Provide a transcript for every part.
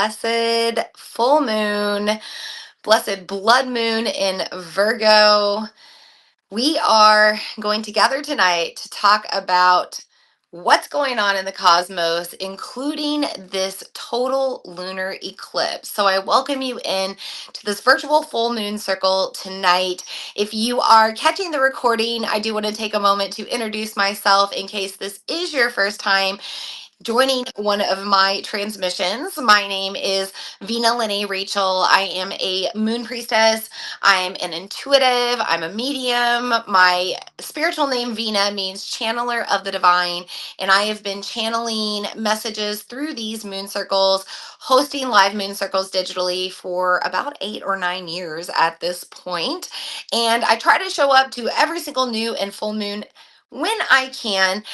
blessed full moon, blessed blood moon in Virgo. We are going to gather tonight to talk about what's going on in the cosmos, including this total lunar eclipse. So I welcome you in to this virtual full moon circle tonight. If you are catching the recording, I do want to take a moment to introduce myself in case this is your first time joining one of my transmissions. My name is Vina Lene Rachel. I am a moon priestess. I'm an intuitive. I'm a medium. My spiritual name, Vina, means channeler of the divine. And I have been channeling messages through these moon circles, hosting live moon circles digitally for about 8 or 9 years at this point. And I try to show up to every single new and full moon when I can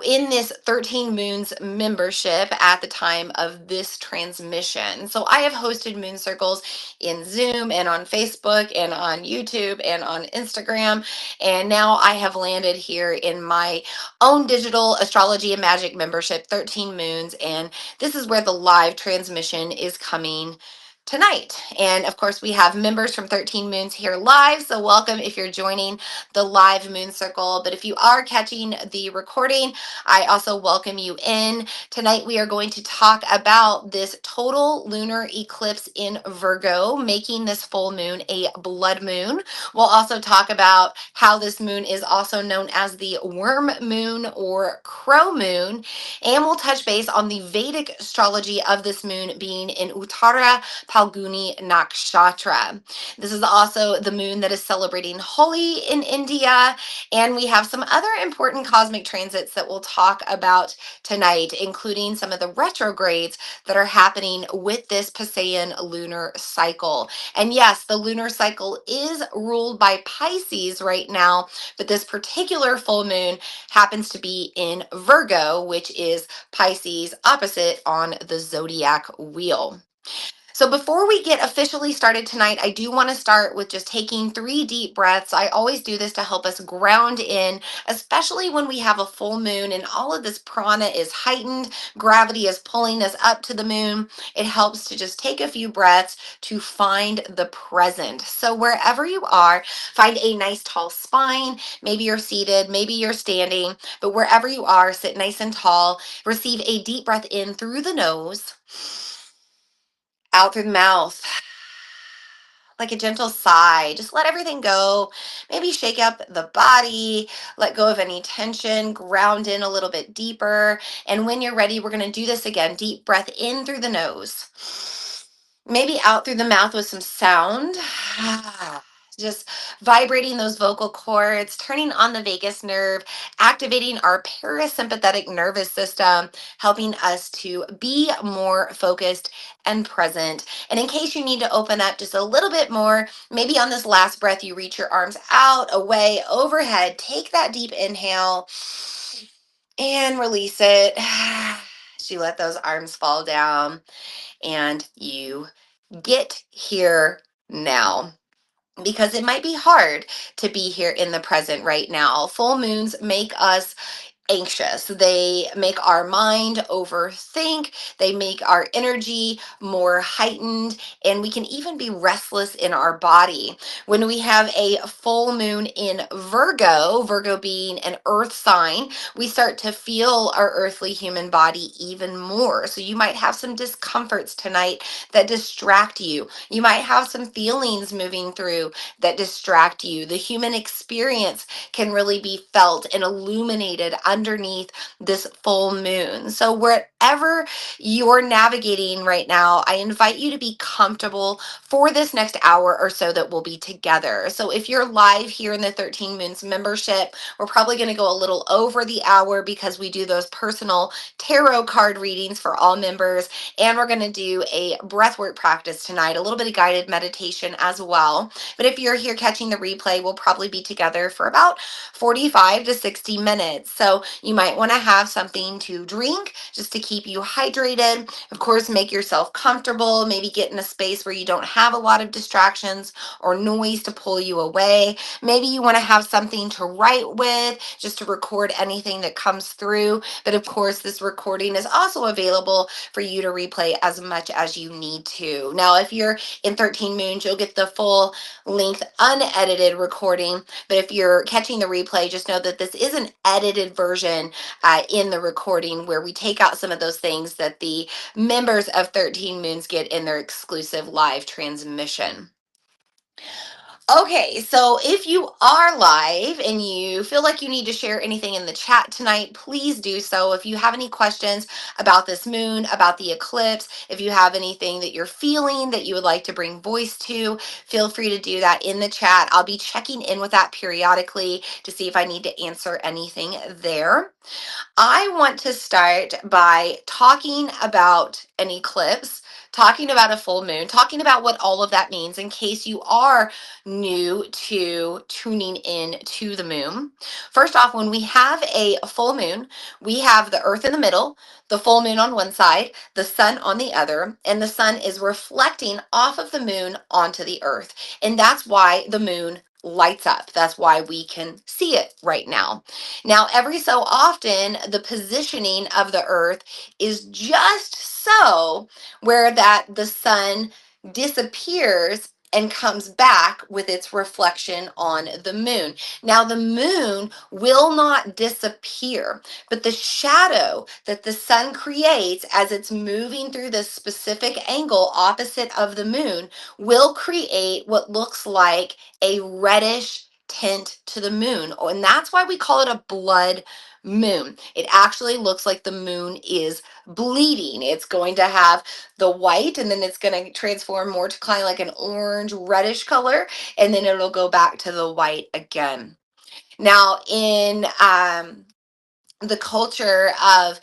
in this 13 Moons membership at the time of this transmission. So I have hosted moon circles in Zoom and on Facebook and on YouTube and on Instagram. And now I have landed here in my own digital astrology and magic membership, 13 Moons. And this is where the live transmission is coming tonight. And of course, we have members from 13 Moons here live. So welcome if you're joining the live moon circle. But if you are catching the recording, I also welcome you in. Tonight, we are going to talk about this total lunar eclipse in Virgo, making this full moon a blood moon. We'll also talk about how this moon is also known as the worm moon or crow moon. And we'll touch base on the Vedic astrology of this moon being in Uttara Phalguni Nakshatra. This is also the moon that is celebrating Holi in India. And we have some other important cosmic transits that we'll talk about tonight, including some of the retrogrades that are happening with this Piscean lunar cycle. And yes, the lunar cycle is ruled by Pisces right now, but this particular full moon happens to be in Virgo, which is Pisces opposite on the zodiac wheel. So before we get officially started tonight, I do want to start with just taking 3 deep breaths. I always do this to help us ground in, especially when we have a full moon and all of this prana is heightened, gravity is pulling us up to the moon. It helps to just take a few breaths to find the present. So wherever you are, find a nice tall spine. Maybe you're seated, maybe you're standing, but wherever you are, sit nice and tall. Receive a deep breath in through the nose, out through the mouth, like a gentle sigh. Just let everything go. Maybe shake up the body, let go of any tension, ground in a little bit deeper. And when you're ready, we're going to do this again. Deep breath in through the nose, maybe out through the mouth with some sound. Just vibrating those vocal cords, turning on the vagus nerve, activating our parasympathetic nervous system, helping us to be more focused and present. And in case you need to open up just a little bit more, maybe on this last breath, you reach your arms out, away, overhead. Take that deep inhale and release it. As you let those arms fall down and you get here now, because it might be hard to be here in the present right now. Full moons make us anxious. They make our mind overthink. They make our energy more heightened, and we can even be restless in our body. When we have a full moon in Virgo, Virgo being an earth sign, we start to feel our earthly human body even more. So you might have some discomforts tonight that distract you. You might have some feelings moving through that distract you. The human experience can really be felt and illuminated underneath this full moon. So wherever you're navigating right now, I invite you to be comfortable for this next hour or so that we'll be together. So if you're live here in the 13 Moons membership, we're probably going to go a little over the hour because we do those personal tarot card readings for all members. And we're going to do a breathwork practice tonight, a little bit of guided meditation as well. But if you're here catching the replay, we'll probably be together for about 45 to 60 minutes. So So you might want to have something to drink just to keep you hydrated. Of course, make yourself comfortable. Maybe get in a space where you don't have a lot of distractions or noise to pull you away. Maybe you want to have something to write with, just to record anything that comes through. But of course, this recording is also available for you to replay as much as you need to. Now, if you're in 13 moons, you'll get the full length unedited recording. But if you're catching the replay, just know that this is an edited version in the recording where we take out some of those things that the members of 13 moons get in their exclusive live transmission. Okay, so if you are live and you feel like you need to share anything in the chat tonight, please do so. If you have any questions about this moon, about the eclipse, if you have anything that you're feeling that you would like to bring voice to, feel free to do that in the chat. I'll be checking in with that periodically to see if I need to answer anything there. I want to start by talking about an eclipse, talking about a full moon, talking about what all of that means in case you are new to tuning in to the moon. First off, when we have a full moon, we have the earth in the middle, the full moon on one side, the sun on the other, and the sun is reflecting off of the moon onto the earth. And that's why the moon lights up. That's why we can see it right now. Now, every so often, the positioning of the earth is just so where that the sun disappears and comes back with its reflection on the moon. Now, the moon will not disappear, but the shadow that the sun creates as it's moving through this specific angle opposite of the moon will create what looks like a reddish tint to the moon. Oh, and that's why we call it a blood moon. It actually looks like the moon is bleeding. It's going to have the white, and then it's going to transform more to kind of like an orange reddish color, and then it'll go back to the white again. Now, in the culture of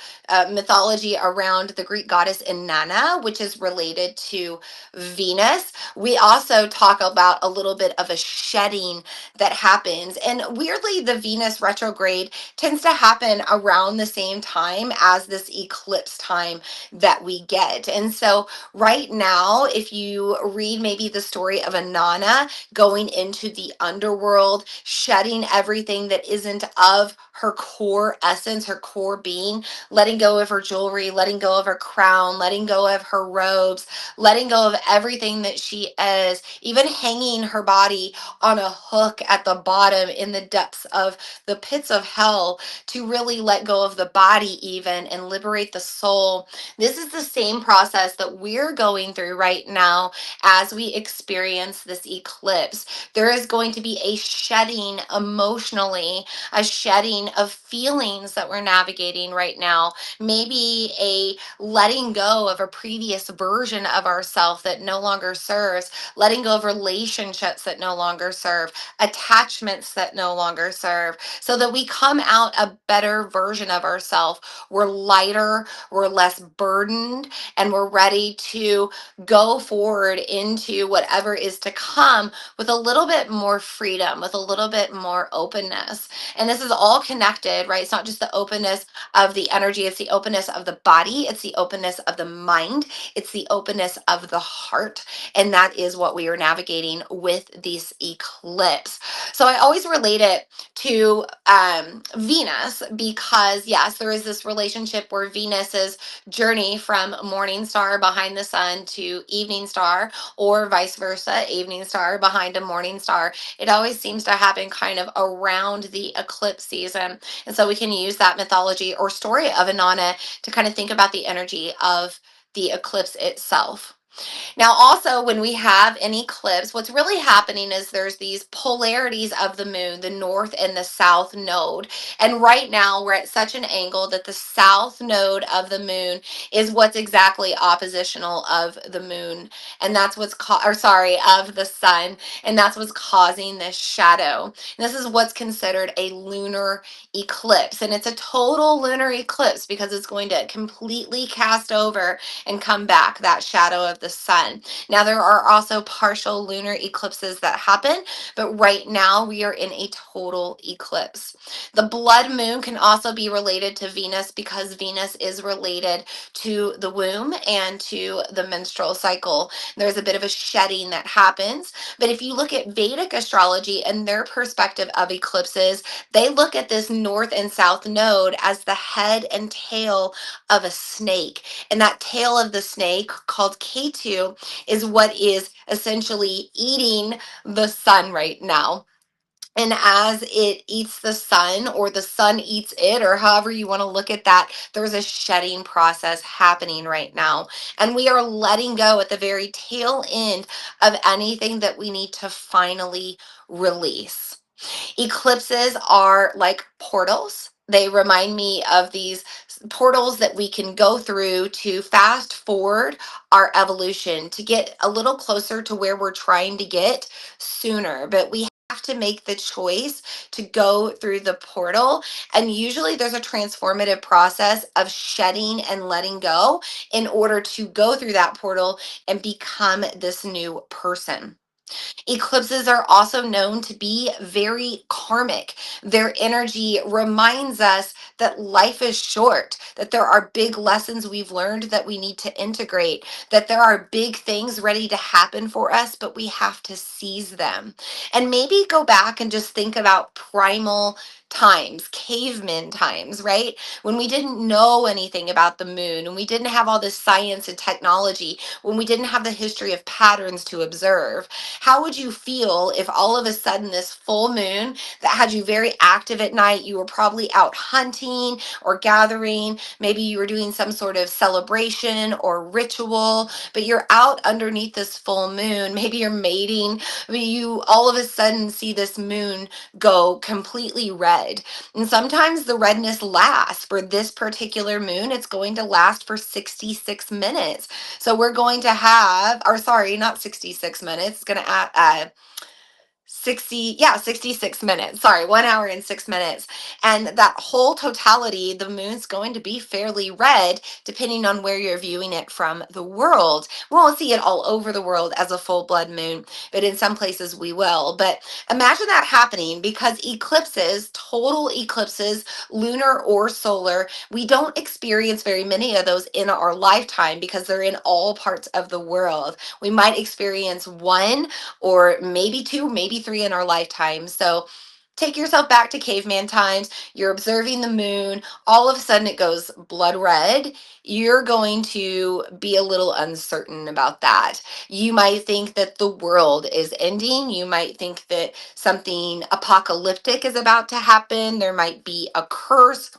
mythology around the Greek goddess Inanna, which is related to Venus. We also talk about a little bit of a shedding that happens. And weirdly, the Venus retrograde tends to happen around the same time as this eclipse time that we get. And so right now, if you read maybe the story of Inanna going into the underworld, shedding everything that isn't of her core essence, her core being, letting go of her jewelry, letting go of her crown, letting go of her robes, letting go of everything that she is, even hanging her body on a hook at the bottom in the depths of the pits of hell to really let go of the body even and liberate the soul. This is the same process that we're going through right now as we experience this eclipse. There is going to be a shedding emotionally, a shedding of feelings that we're navigating right now, maybe a letting go of a previous version of ourselves that no longer serves, letting go of relationships that no longer serve, attachments that no longer serve, so that we come out a better version of ourselves. We're lighter, we're less burdened, and we're ready to go forward into whatever is to come with a little bit more freedom, with a little bit more openness. And this is all connected, right? It's not just the openness of the energy, it's the openness of the body, it's the openness of the mind, it's the openness of the heart. And that is what we are navigating with this eclipse. So I always relate it to Venus because, yes, there is this relationship where Venus's journey from morning star behind the sun to evening star, or vice versa, evening star behind a morning star. It always seems to happen kind of around the eclipse season. And so we can use that mythology or story of Inanna to kind of think about the energy of the eclipse itself. Now, also, when we have an eclipse, what's really happening is there's these polarities of the moon, the north and the south node. And right now, we're at such an angle that the south node of the moon is what's exactly oppositional of the moon. And that's what's, of the sun. And that's what's causing this shadow. And this is what's considered a lunar eclipse. And it's a total lunar eclipse because it's going to completely cast over and come back, that shadow of of the sun. Now, there are also partial lunar eclipses that happen, but right now we are in a total eclipse. The blood moon can also be related to Venus because Venus is related to the womb and to the menstrual cycle. There's a bit of a shedding that happens. But if you look at Vedic astrology and their perspective of eclipses, they look at this north and south node as the head and tail of a snake. And that tail of the snake, called K2, is what is essentially eating the sun right now. And as it eats the sun, or the sun eats it, or however you want to look at that, there's a shedding process happening right now. And we are letting go at the very tail end of anything that we need to finally release. Eclipses are like portals. They remind me of these portals that we can go through to fast forward our evolution, to get a little closer to where we're trying to get sooner. But we have to make the choice to go through the portal. And usually there's a transformative process of shedding and letting go in order to go through that portal and become this new person. Eclipses are also known to be very karmic. Their energy reminds us that life is short, that there are big lessons we've learned that we need to integrate, that there are big things ready to happen for us, but we have to seize them. And maybe go back and just think about primal times, caveman times, right? When we didn't know anything about the moon, and we didn't have all this science and technology, when we didn't have the history of patterns to observe. How would you feel if all of a sudden this full moon that had you very active at night, you were probably out hunting or gathering, maybe you were doing some sort of celebration or ritual, but you're out underneath this full moon, maybe you're mating, but you all of a sudden see this moon go completely red. And sometimes the redness lasts. For this particular moon, it's going to last for 66 minutes. So we're going to have, or sorry, not 66 minutes. It's going to add 66 minutes. Sorry, 1 hour and 6 minutes. And that whole totality, the moon's going to be fairly red, depending on where you're viewing it from the world. We won't see it all over the world as a full blood moon, but in some places we will. But imagine that happening, because eclipses, total eclipses, lunar or solar, we don't experience very many of those in our lifetime because they're in all parts of the world. We might experience one or maybe two, maybe three in our lifetime. So take yourself back to caveman times. You're observing the moon. All of a sudden it goes blood red. You're going to be a little uncertain about that. You might think that the world is ending. You might think that something apocalyptic is about to happen. There might be a curse.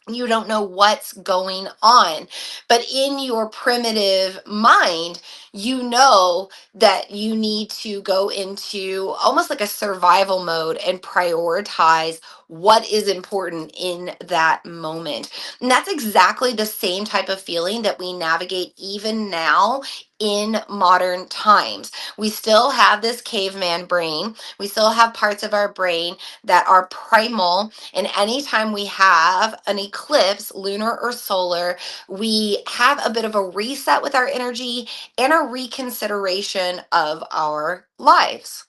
You don't know what's going on. But in your primitive mind, you know that you need to go into almost like a survival mode and prioritize what is important in that moment. And that's exactly the same type of feeling that we navigate even now in modern times. We still have this caveman brain. We still have parts of our brain that are primal, and anytime we have an eclipse, lunar or solar, we have a bit of a reset with our energy and a reconsideration of our lives.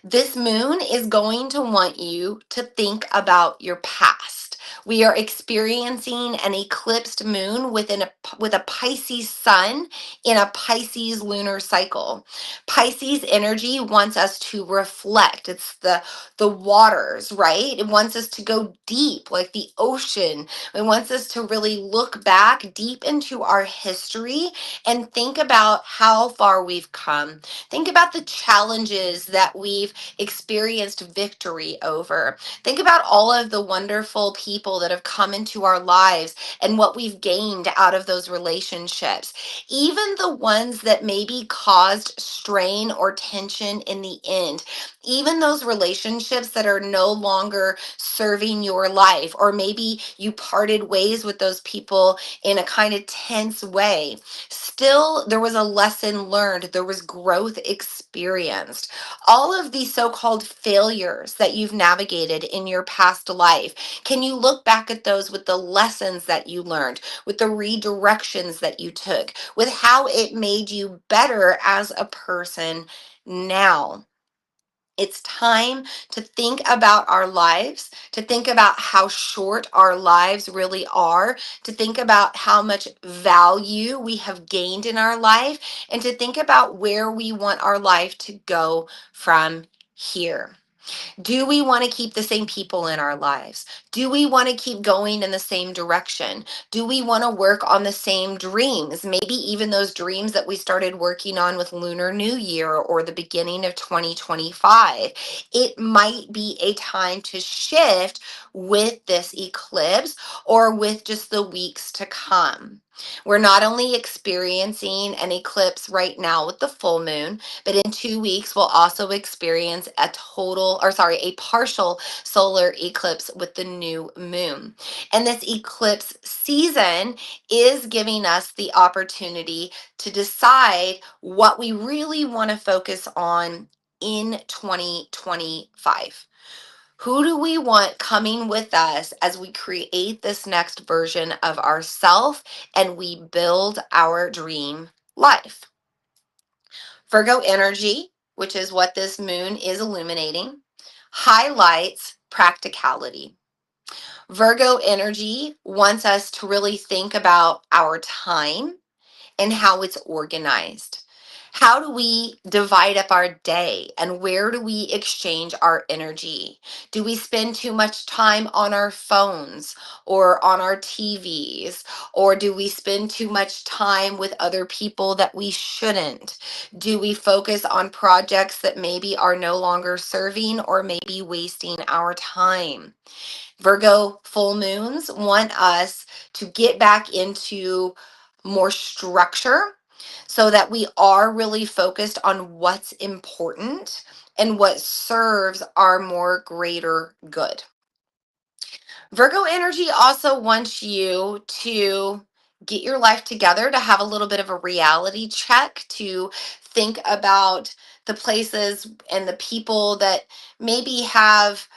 This moon is going to want you to think about your past. We are experiencing an eclipsed moon with a Pisces sun in a Pisces lunar cycle. Pisces energy wants us to reflect. It's the waters, right? It wants us to go deep, like the ocean. It wants us to really look back deep into our history and think about how far we've come. Think about the challenges that we've experienced victory over. Think about all of the wonderful people that have come into our lives and what we've gained out of those relationships. Even the ones that maybe caused strain or tension in the end. Even those relationships that are no longer serving your life, or maybe you parted ways with those people in a kind of tense way. Still, there was a lesson learned, there was growth experienced. All of these so-called failures that you've navigated in your past life, can you look look back at those with the lessons that you learned, with the redirections that you took, with how it made you better as a person now. It's time to think about our lives, to think about how short our lives really are, to think about how much value we have gained in our life, and to think about where we want our life to go from here. Do we want to keep the same people in our lives? Do we want to keep going in the same direction? Do we want to work on the same dreams? Maybe even those dreams that we started working on with Lunar New Year or the beginning of 2025. It might be a time to shift with this eclipse or with just the weeks to come. We're not only experiencing an eclipse right now with the full moon, but in 2 weeks, we'll also experience a partial solar eclipse with the new moon. And this eclipse season is giving us the opportunity to decide what we really want to focus on in 2025. Who do we want coming with us as we create this next version of ourself and we build our dream life? Virgo energy, which is what this moon is illuminating, highlights practicality. Virgo energy wants us to really think about our time and how it's organized. How do we divide up our day and where do we exchange our energy? Do we spend too much time on our phones or on our TVs? Or do we spend too much time with other people that we shouldn't? Do we focus on projects that maybe are no longer serving or maybe wasting our time? Virgo full moons want us to get back into more structure so that we are really focused on what's important and what serves our more greater good. Virgo energy also wants you to get your life together, to have a little bit of a reality check, to think about the places and the people that maybe have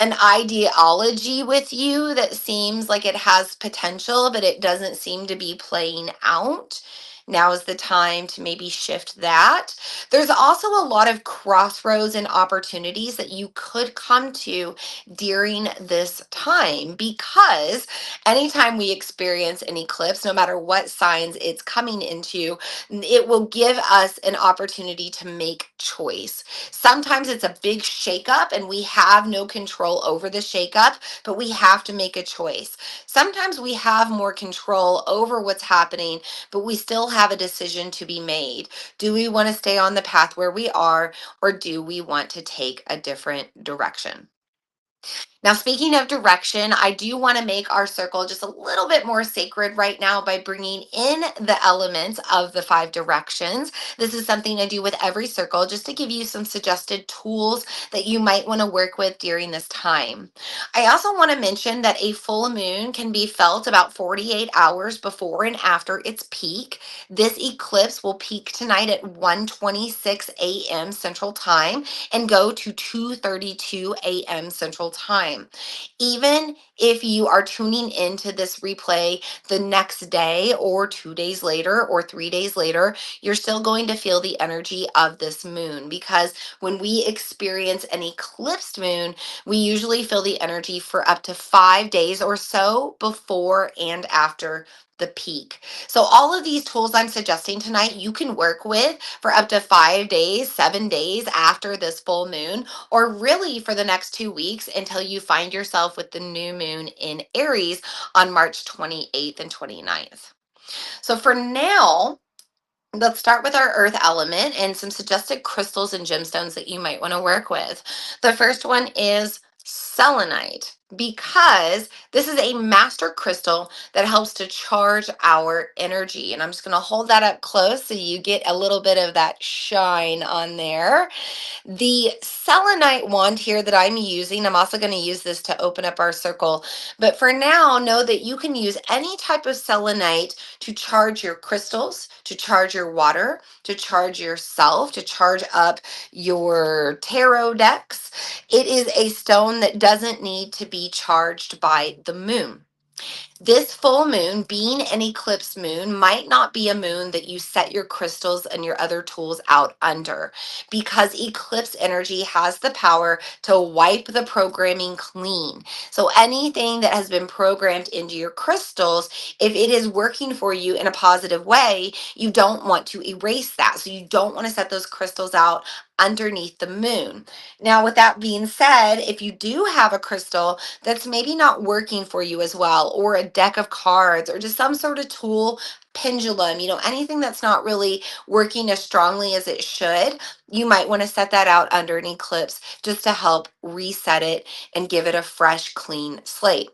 an ideology with you that seems like it has potential, but it doesn't seem to be playing out. Now is the time to maybe shift that. There's also a lot of crossroads and opportunities that you could come to during this time, because anytime we experience an eclipse, no matter what signs it's coming into, it will give us an opportunity to make choice. Sometimes it's a big shakeup and we have no control over the shakeup, but we have to make a choice. Sometimes we have more control over what's happening, but we still have a decision to be made. Do we want to stay on the path where we are, or do we want to take a different direction? Now, speaking of direction, I do want to make our circle just a little bit more sacred right now by bringing in the elements of the 5 directions. This is something I do with every circle just to give you some suggested tools that you might want to work with during this time. I also want to mention that a full moon can be felt about 48 hours before and after its peak. This eclipse will peak tonight at 1:26 a.m. Central Time and go to 2:32 a.m. Central Time. Even if you are tuning into this replay the next day or 2 days later or 3 days later, you're still going to feel the energy of this moon, because when we experience an eclipsed moon, we usually feel the energy for up to 5 days or so before and after the peak. So all of these tools I'm suggesting tonight, you can work with for up to 5 days, 7 days after this full moon, or really for the next 2 weeks until you find yourself with the new moon in Aries on March 28th and 29th. So for now, let's start with our earth element and some suggested crystals and gemstones that you might want to work with. The first one is selenite, because this is a master crystal that helps to charge our energy. And I'm just going to hold that up close so you get a little bit of that shine on there. The selenite wand here that I'm using, I'm also going to use this to open up our circle. But for now, know that you can use any type of selenite to charge your crystals, to charge your water, to charge yourself, to charge up your tarot decks. It is a stone that doesn't need to be be charged by the moon. This full moon, being an eclipse moon, might not be a moon that you set your crystals and your other tools out under, because eclipse energy has the power to wipe the programming clean. So anything that has been programmed into your crystals, if it is working for you in a positive way, you don't want to erase that. So you don't want to set those crystals out underneath the moon. Now, with that being said, if you do have a crystal that's maybe not working for you as well, or a deck of cards, or just some sort of tool, pendulum, anything that's not really working as strongly as it should, you might want to set that out under an eclipse just to help reset it and give it a fresh, clean slate.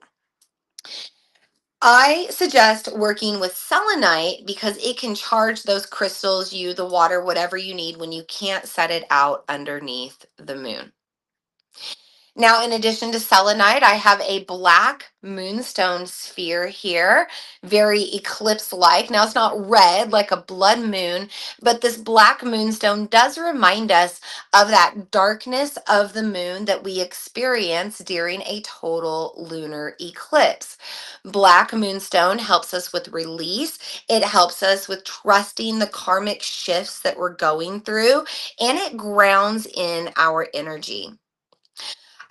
I suggest working with selenite because it can charge those crystals, the water, whatever you need when you can't set it out underneath the moon. Now, in addition to selenite, I have a black moonstone sphere here, very eclipse-like. Now, it's not red like a blood moon, but this black moonstone does remind us of that darkness of the moon that we experience during a total lunar eclipse. Black moonstone helps us with release. It helps us with trusting the karmic shifts that we're going through, and it grounds in our energy.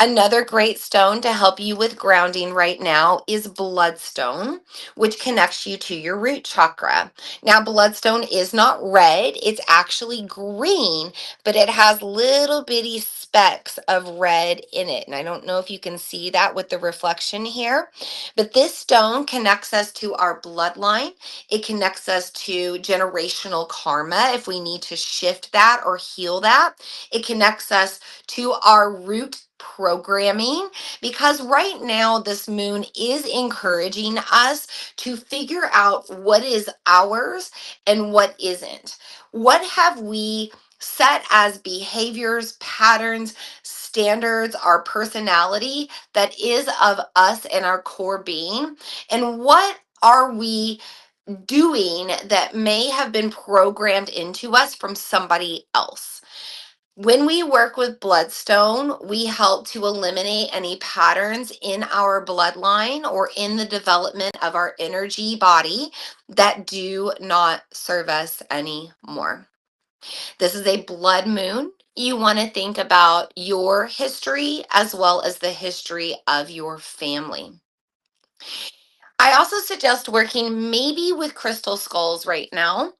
Another great stone to help you with grounding right now is bloodstone, which connects you to your root chakra. Now, bloodstone is not red, it's actually green, but it has little bitty specks of red in it. And I don't know if you can see that with the reflection here, but this stone connects us to our bloodline. It connects us to generational karma if we need to shift that or heal that. It connects us to our root programming, because right now this moon is encouraging us to figure out what is ours and what isn't. What have we set as behaviors, patterns, standards, our personality that is of us and our core being? And what are we doing that may have been programmed into us from somebody else? When we work with bloodstone, we help to eliminate any patterns in our bloodline or in the development of our energy body that do not serve us anymore. This is a blood moon. You want to think about your history as well as the history of your family. I also suggest working maybe with crystal skulls right now,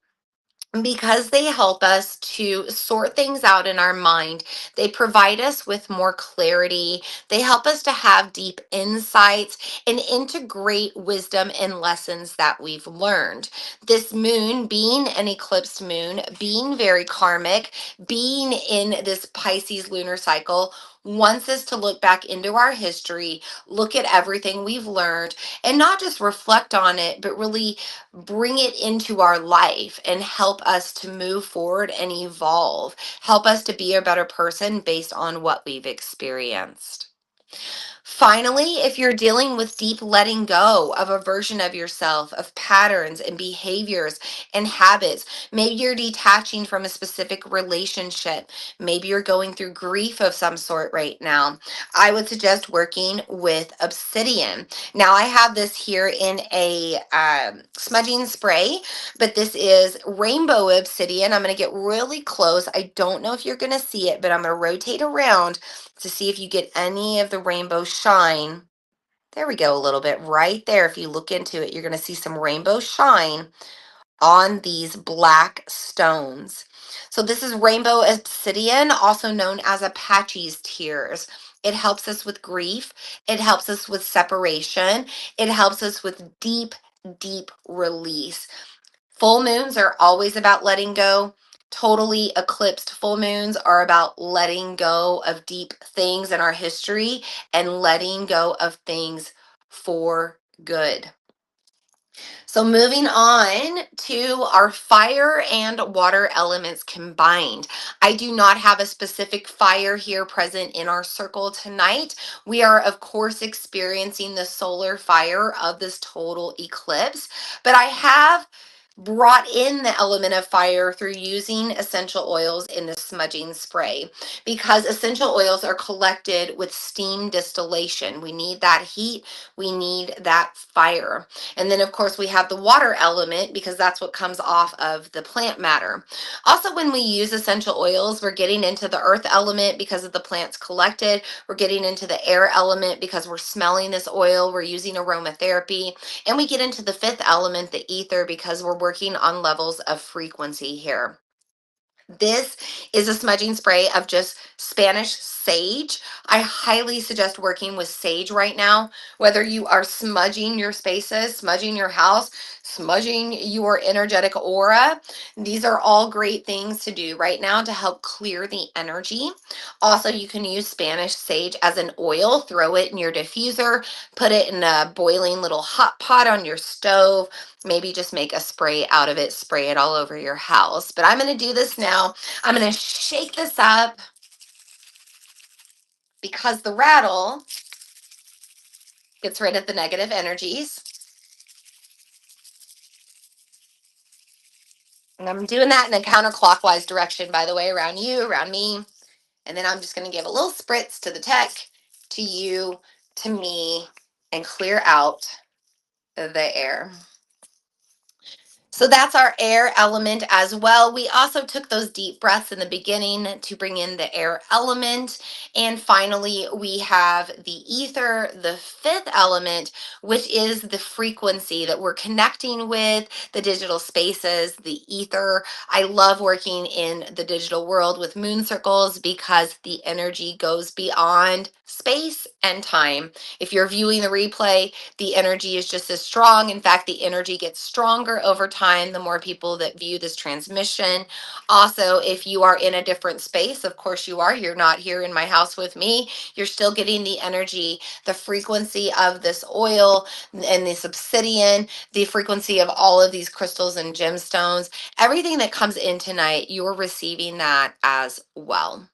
because they help us to sort things out in our mind. They provide us with more clarity. They help us to have deep insights and integrate wisdom and lessons that we've learned. This moon, being an eclipsed moon, being very karmic, being in this Pisces lunar cycle, wants us to look back into our history, look at everything we've learned, and not just reflect on it, but really bring it into our life and help us to move forward and evolve, help us to be a better person based on what we've experienced. Finally, if you're dealing with deep letting go of a version of yourself, of patterns and behaviors and habits, maybe you're detaching from a specific relationship, maybe you're going through grief of some sort right now, I would suggest working with obsidian. Now, I have this here in a smudging spray, but this is rainbow obsidian. I'm going to get really close. I don't know if you're going to see it, but I'm going to rotate around to see if you get any of the rainbow shine. There we go, a little bit right there. If you look into it, you're going to see some rainbow shine on these black stones. So this is rainbow obsidian, also known as Apache's tears. It helps us with grief. It helps us with separation. It helps us with deep, deep release. Full moons are always about letting go. Totally eclipsed full moons are about letting go of deep things in our history and letting go of things for good. So moving on to our fire and water elements combined. I do not have a specific fire here present in our circle tonight. We are, of course, experiencing the solar fire of this total eclipse, but I have brought in the element of fire through using essential oils in the smudging spray, because essential oils are collected with steam distillation. We need that heat, we need that fire. And then, of course, we have the water element because that's what comes off of the plant matter. Also, when we use essential oils, we're getting into the earth element because of the plants collected. We're getting into the air element because we're smelling this oil. We're using aromatherapy. And we get into the fifth element, the ether, because we're working on levels of frequency here. This is a smudging spray of just Spanish sage. I highly suggest working with sage right now, whether you are smudging your spaces, smudging your house, smudging your energetic aura. These are all great things to do right now to help clear the energy. Also, you can use Spanish sage as an oil, throw it in your diffuser, put it in a boiling little hot pot on your stove. Maybe just make a spray out of it, spray it all over your house. But I'm going to do this now. I'm going to shake this up because the rattle gets rid of the negative energies. And I'm doing that in a counterclockwise direction, by the way, around you, around me. And then I'm just going to give a little spritz to the tech, to you, to me, and clear out the air. So that's our air element as well. We also took those deep breaths in the beginning to bring in the air element. And finally, we have the ether, the fifth element, which is the frequency that we're connecting with, the digital spaces, the ether. I love working in the digital world with moon circles because the energy goes beyond space and time. If you're viewing the replay, the energy is just as strong. In fact, the energy gets stronger over time the more people that view this transmission. Also, if you are in a different space, of course you are, you're not here in my house with me, you're still getting the energy, the frequency of this oil and this obsidian, the frequency of all of these crystals and gemstones. Everything that comes in tonight, you're receiving that as well.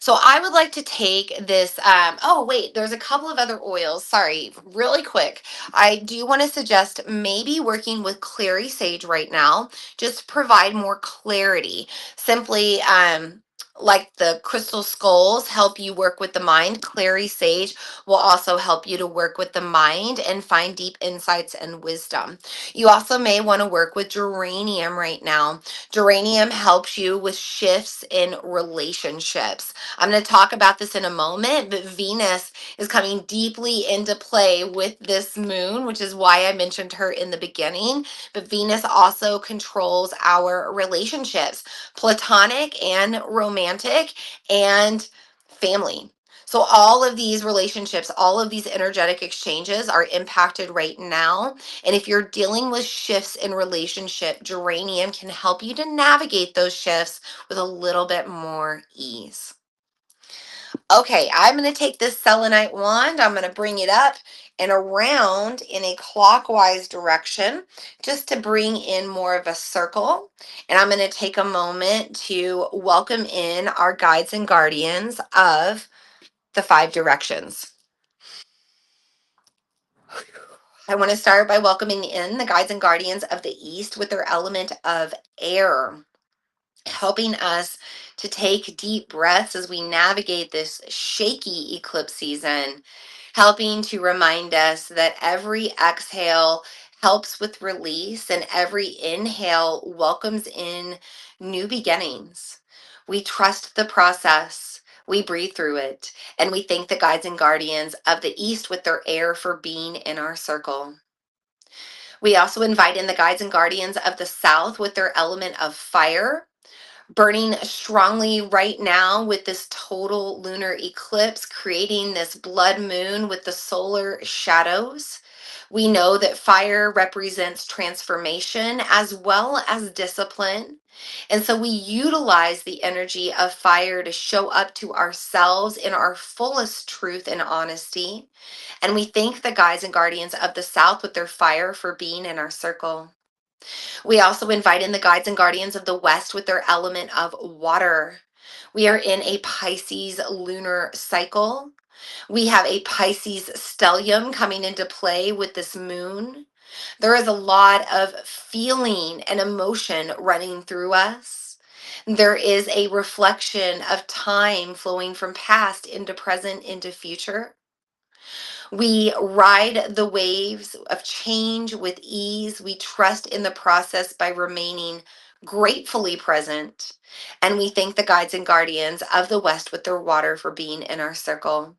So I would like to take this. Oh, wait, there's a couple of other oils. Sorry, really quick. I do want to suggest maybe working with clary sage right now, just to provide more clarity. Simply, like the crystal skulls help you work with the mind, clary sage will also help you to work with the mind and find deep insights and wisdom. You also may want to work with geranium right now. Geranium helps you with shifts in relationships. I'm going to talk about this in a moment, but Venus is coming deeply into play with this moon, which is why I mentioned her in the beginning. But Venus also controls our relationships, platonic and romantic, and family. So all of these relationships, all of these energetic exchanges are impacted right now. And if you're dealing with shifts in relationship, geranium can help you to navigate those shifts with a little bit more ease. Okay, I'm going to take this selenite wand. I'm going to bring it up and around in a clockwise direction just to bring in more of a circle. And I'm going to take a moment to welcome in our guides and guardians of the 5 directions. I want to start by welcoming in the guides and guardians of the East with their element of air, helping us to take deep breaths as we navigate this shaky eclipse season, helping to remind us that every exhale helps with release and every inhale welcomes in new beginnings. We trust the process. We breathe through it, and we thank the guides and guardians of the East with their air for being in our circle. We also invite in the guides and guardians of the South with their element of fire, burning strongly right now with this total lunar eclipse, creating this blood moon with the solar shadows. We know that fire represents transformation as well as discipline. And so we utilize the energy of fire to show up to ourselves in our fullest truth and honesty. And we thank the guides and guardians of the South with their fire for being in our circle. We also invite in the guides and guardians of the West with their element of water. We are in a Pisces lunar cycle. We have a Pisces stellium coming into play with this moon. There is a lot of feeling and emotion running through us. There is a reflection of time flowing from past into present into future. We ride the waves of change with ease. We trust in the process by remaining gratefully present. And we thank the guides and guardians of the West with their water for being in our circle.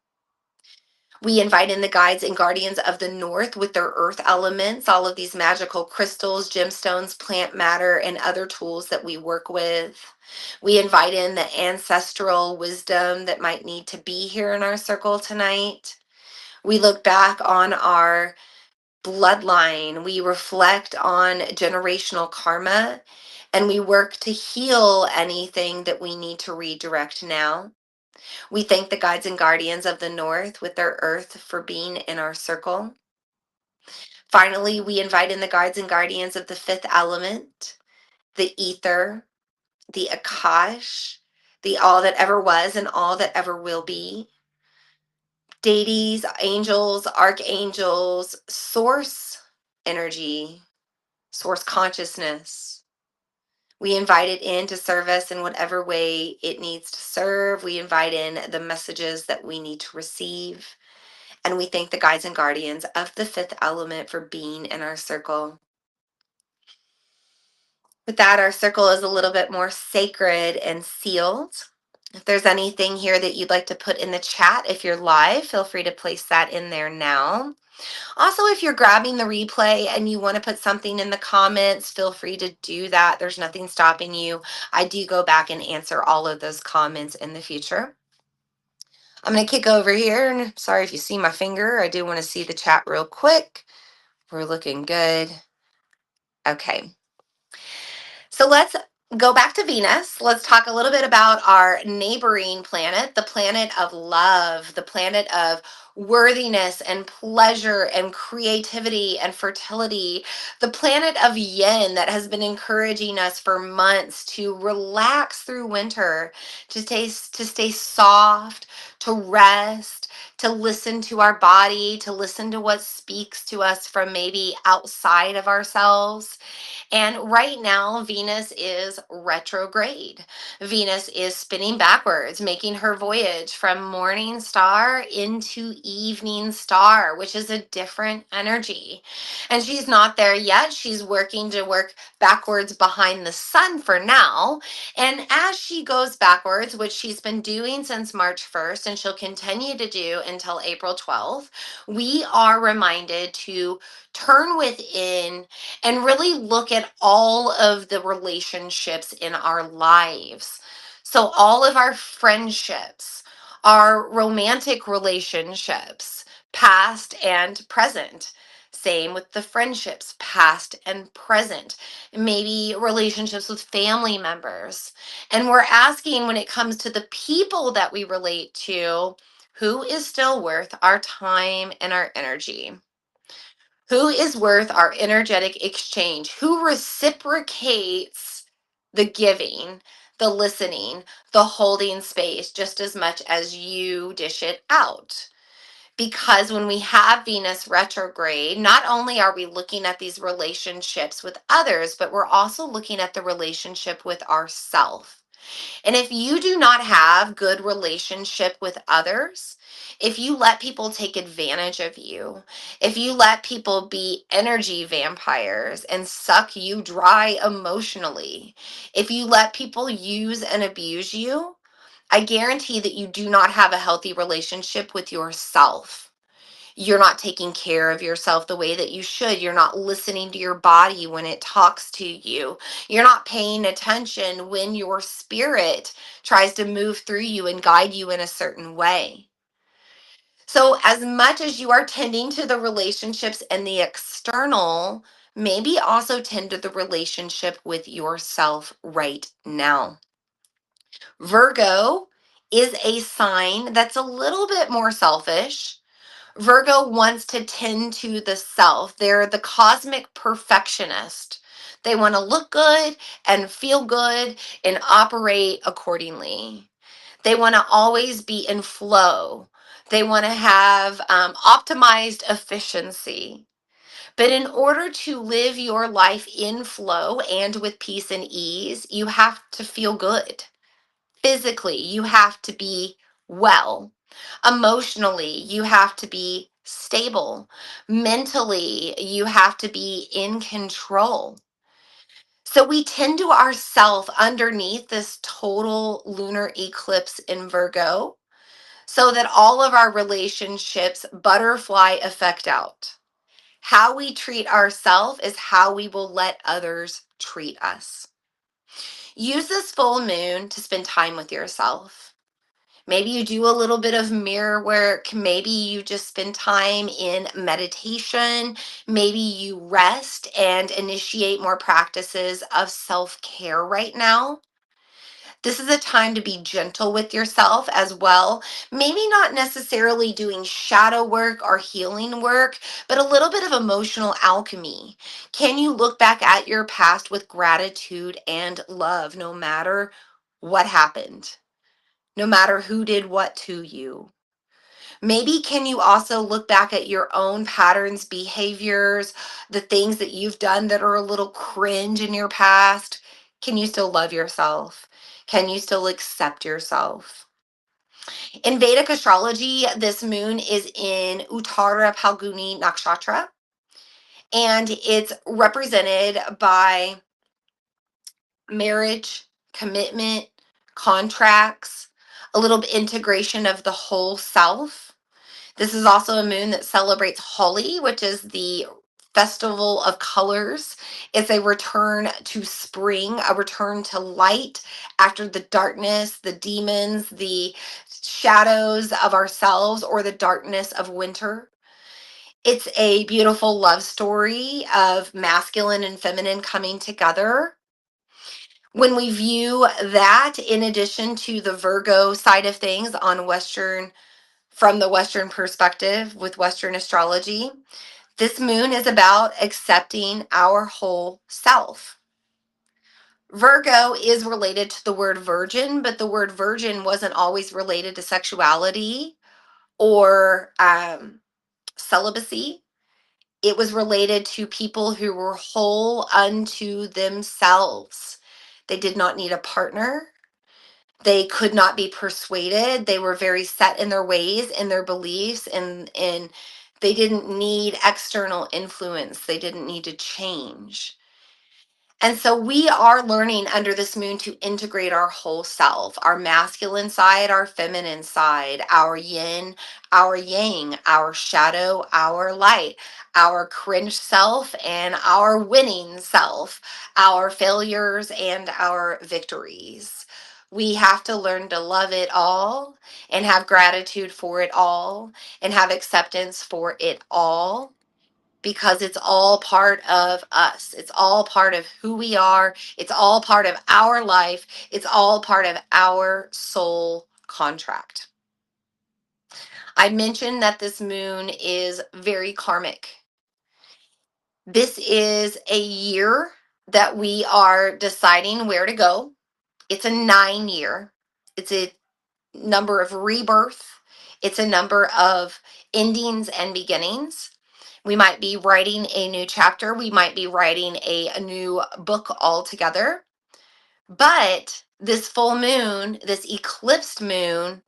We invite in the guides and guardians of the North with their earth elements, all of these magical crystals, gemstones, plant matter, and other tools that we work with. We invite in the ancestral wisdom that might need to be here in our circle tonight. We look back on our bloodline. We reflect on generational karma, and we work to heal anything that we need to redirect now. We thank the guides and guardians of the North with their earth for being in our circle. Finally, we invite in the guides and guardians of the fifth element, the ether, the Akash, the all that ever was and all that ever will be. Deities, angels, archangels, source energy, source consciousness. We invite it in to serve us in whatever way it needs to serve. We invite in the messages that we need to receive. And we thank the guides and guardians of the fifth element for being in our circle. With that, our circle is a little bit more sacred and sealed. If there's anything here that you'd like to put in the chat, if you're live, feel free to place that in there now. Also, if you're grabbing the replay and you want to put something in the comments, feel free to do that. There's nothing stopping you. I do go back and answer all of those comments in the future. I'm going to kick over here, and sorry if you see my finger. I do want to see the chat real quick. We're looking good. Okay. So let's go back to Venus. Let's talk a little bit about our neighboring planet, the planet of love, the planet of worthiness and pleasure and creativity and fertility, the planet of yin that has been encouraging us for months to relax through winter, to stay soft, to rest, to listen to our body, to listen to what speaks to us from maybe outside of ourselves. And right now, Venus is retrograde. Venus is spinning backwards, making her voyage from morning star into evening star, which is a different energy. And she's not there yet. She's working to work backwards behind the sun for now. And as she goes backwards, which she's been doing since March 1st, and she'll continue to do until April 12th, we are reminded to turn within and really look at all of the relationships in our lives. So, all of our friendships, our romantic relationships, past and present. Same with the friendships, past and present. Maybe relationships with family members. And we're asking when it comes to the people that we relate to, who is still worth our time and our energy? Who is worth our energetic exchange? Who reciprocates the giving, the listening, the holding space just as much as you dish it out? Because when we have Venus retrograde, not only are we looking at these relationships with others, but we're also looking at the relationship with ourself. And if you do not have good relationship with others, if you let people take advantage of you, if you let people be energy vampires and suck you dry emotionally, if you let people use and abuse you, I guarantee that you do not have a healthy relationship with yourself. You're not taking care of yourself the way that you should. You're not listening to your body when it talks to you. You're not paying attention when your spirit tries to move through you and guide you in a certain way. So, as much as you are tending to the relationships and the external, maybe also tend to the relationship with yourself right now. Virgo is a sign that's a little bit more selfish. Virgo wants to tend to the self. They're the cosmic perfectionist. They want to look good and feel good and operate accordingly. They want to always be in flow. They want to have optimized efficiency. But in order to live your life in flow and with peace and ease, you have to feel good. Physically, you have to be well. Emotionally, you have to be stable. Mentally, you have to be in control. So we tend to ourself underneath this total lunar eclipse in Virgo so that all of our relationships butterfly effect out. How we treat ourselves is how we will let others treat us. Use this full moon to spend time with yourself. Maybe you do a little bit of mirror work. Maybe you just spend time in meditation. Maybe you rest and initiate more practices of self-care right now. This is a time to be gentle with yourself as well. Maybe not necessarily doing shadow work or healing work, but a little bit of emotional alchemy. Can you look back at your past with gratitude and love, no matter what happened, no matter who did what to you? Maybe can you also look back at your own patterns, behaviors, the things that you've done that are a little cringe in your past? Can you still love yourself? Can you still accept yourself? In Vedic astrology, this moon is in Uttara Phalguni Nakshatra, and it's represented by marriage, commitment, contracts, a little bit integration of the whole self. This is also a moon that celebrates Holi, which is the festival of colors. It's a return to spring, a return to light after the darkness, the demons, the shadows of ourselves, or the darkness of winter. It's a beautiful love story of masculine and feminine coming together. When we view that in addition to the Virgo side of things on Western, from the Western perspective with Western astrology, this moon is about accepting our whole self. Virgo is related to the word virgin, but the word virgin wasn't always related to sexuality or celibacy. It was related to people who were whole unto themselves. They did not need a partner. They could not be persuaded. They were very set in their ways, in their beliefs, and they didn't need external influence. They didn't need to change. And so we are learning under this moon to integrate our whole self, our masculine side, our feminine side, our yin, our yang, our shadow, our light, our cringe self and our winning self, our failures and our victories. We have to learn to love it all and have gratitude for it all and have acceptance for it all, because it's all part of us. It's all part of who we are. It's all part of our life. It's all part of our soul contract. I mentioned that this moon is very karmic. This is a year that we are deciding where to go. It's a 9 year. It's a number of rebirth. It's a number of endings and beginnings. We might be writing a new chapter. We might be writing a new book altogether. But this full moon, this eclipsed moon,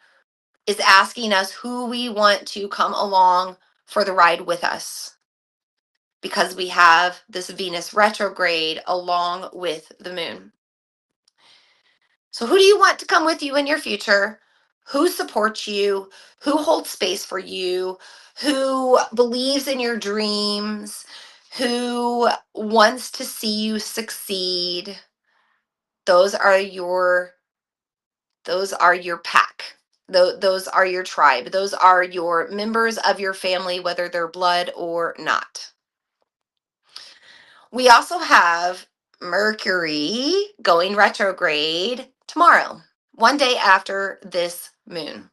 is asking us who we want to come along for the ride with us, because we have this Venus retrograde along with the moon. So who do you want to come with you in your future? Who supports you? Who holds space for you? Who believes in your dreams? Who wants to see you succeed? Those are your pack. Those are your tribe. Those are your members of your family, whether they're blood or not. We also have Mercury going retrograde tomorrow, one day after this moon.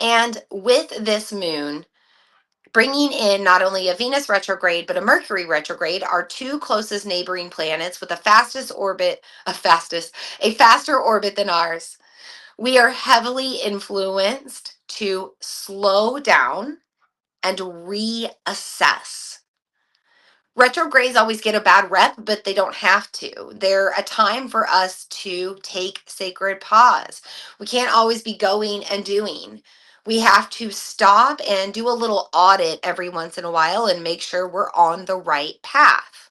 And with this moon, bringing in not only a Venus retrograde, but a Mercury retrograde, our two closest neighboring planets with a faster orbit than ours. We are heavily influenced to slow down and reassess. Retrogrades always get a bad rep, but they don't have to. They're a time for us to take sacred pause. We can't always be going and doing. We have to stop and do a little audit every once in a while and make sure we're on the right path.